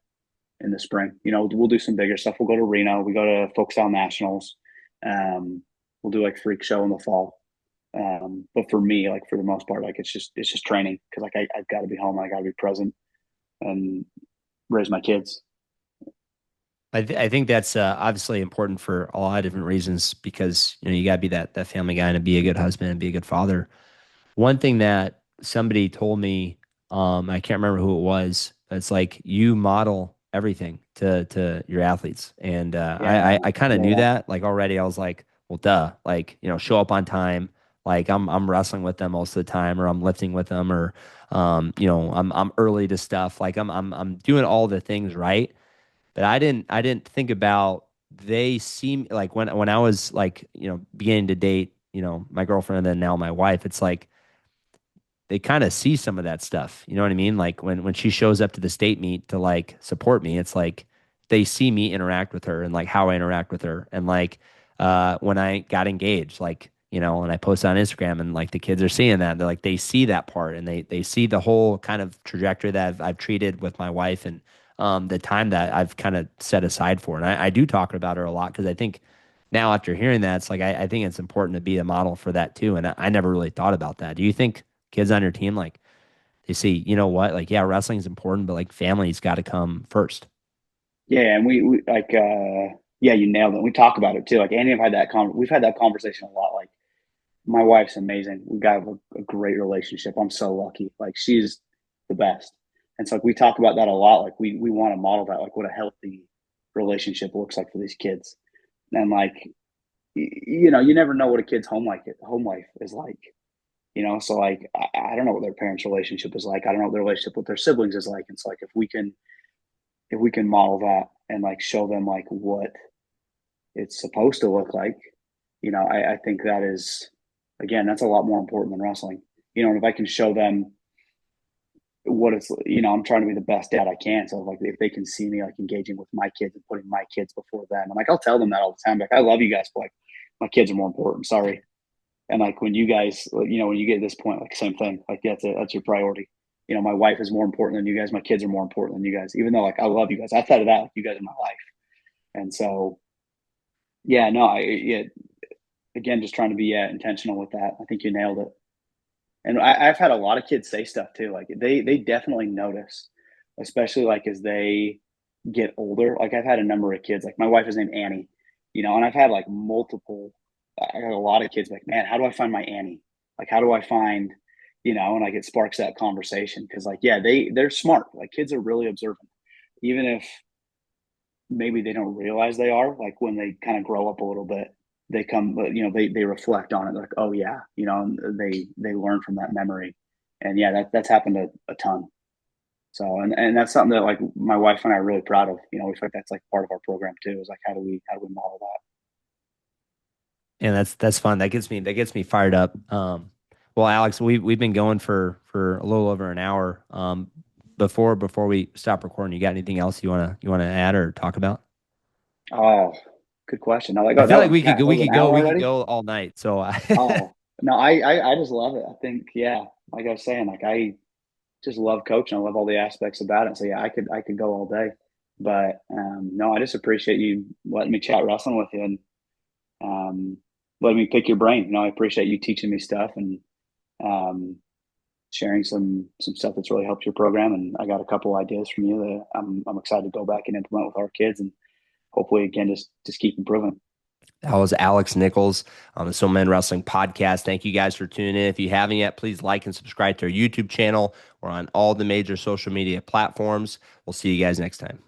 in the spring. We'll do some bigger stuff. We'll go to Reno. We go to Folk Style Nationals. We'll do like freak show in the fall. But for me, like for the most part, like it's just training because like I've got to be home. I got to be present and raise my kids. I think that's obviously important for a lot of different reasons because you got to be that family guy and be a good husband and be a good father. One thing that somebody told me, I can't remember who it was, but it's like you model everything to your athletes, and Yeah, I kind I of know knew that. that. Like already, I was like, well, duh, like show up on time. Like I'm wrestling with them most of the time, or I'm lifting with them, or I'm early to stuff. Like I'm doing all the things right. But I didn't think about they seem like when I was like, beginning to date, my girlfriend and then now my wife, it's like they kind of see some of that stuff. You know what I mean? Like when she shows up to the state meet to like support me, it's like they see me interact with her and like how I interact with her. And like when I got engaged, like, and I post on Instagram and like the kids are seeing that. They're like they see that part and they see the whole kind of trajectory that I've treated with my wife and the time that I've kind of set aside for. And I do talk about her a lot because I think now after hearing that, it's like I think it's important to be a model for that too. And I never really thought about that. Do you think kids on your team, like they see, you know what, like, yeah, wrestling's important, but like family's got to come first. Yeah, and we like yeah, you nailed it. We talk about it too. Like Andy and I've had we've had that conversation a lot. Like my wife's amazing. We got a great relationship. I'm so lucky. Like she's the best. And so like we talk about that a lot. Like we want to model that, like what a healthy relationship looks like for these kids. And like you never know what a kid's home life is like. So like I don't know what their parents' relationship is like. I don't know what their relationship with their siblings is like. And so like if we can model that and like show them like what it's supposed to look like, I think that is, again, that's a lot more important than wrestling. And if I can show them what it's, I'm trying to be the best dad I can. So like if they can see me like engaging with my kids and putting my kids before them, and like I'll tell them that all the time. Like I love you guys, but like my kids are more important. Sorry. And like when you guys, when you get to this point, like same thing, like that's your priority. My wife is more important than you guys. My kids are more important than you guys. Even though like I love you guys, outside of that, like you guys are my life. And so, yeah, no, yeah, again, just trying to be intentional with that. I think you nailed it. And I've had a lot of kids say stuff too. Like they definitely notice, especially like as they get older. Like I've had a number of kids. Like my wife is named Annie, and I've had like multiple. I got a lot of kids like, man, how do I find my Annie? Like, how do I find, and like it sparks that conversation because like, yeah, they're smart. Like kids are really observant, even if maybe they don't realize they are. Like when they kind of grow up a little bit, they come, they reflect on it. They're like, oh yeah, and they learn from that memory, and yeah, that's happened a ton. So and that's something that like my wife and I are really proud of. We feel like that's like part of our program too. Is like how do we model that? And that's fun. That gets me fired up. Well, Alex, we've been going for a little over an hour. Before we stop recording, you got anything else you wanna add or talk about? Oh, good question. I like, I oh, feel that like was, we could God, go, we was it an could go, hour we could already? go all night. So Oh, no, I just love it. I think, yeah, like I was saying, like I just love coaching. I love all the aspects about it. So yeah, I could go all day. But no, I just appreciate you letting me chat wrestling with you and um, letting me pick your brain. I appreciate you teaching me stuff and um, sharing some stuff that's really helped your program. And I got a couple ideas from you that I'm excited to go back and implement with our kids and hopefully again just keep improving. that was Alex Nicholes on the So Men Wrestling Podcast. Thank you guys for tuning in. If you haven't yet, please like and subscribe to our YouTube channel. We're on all the major social media platforms. We'll see you guys next time.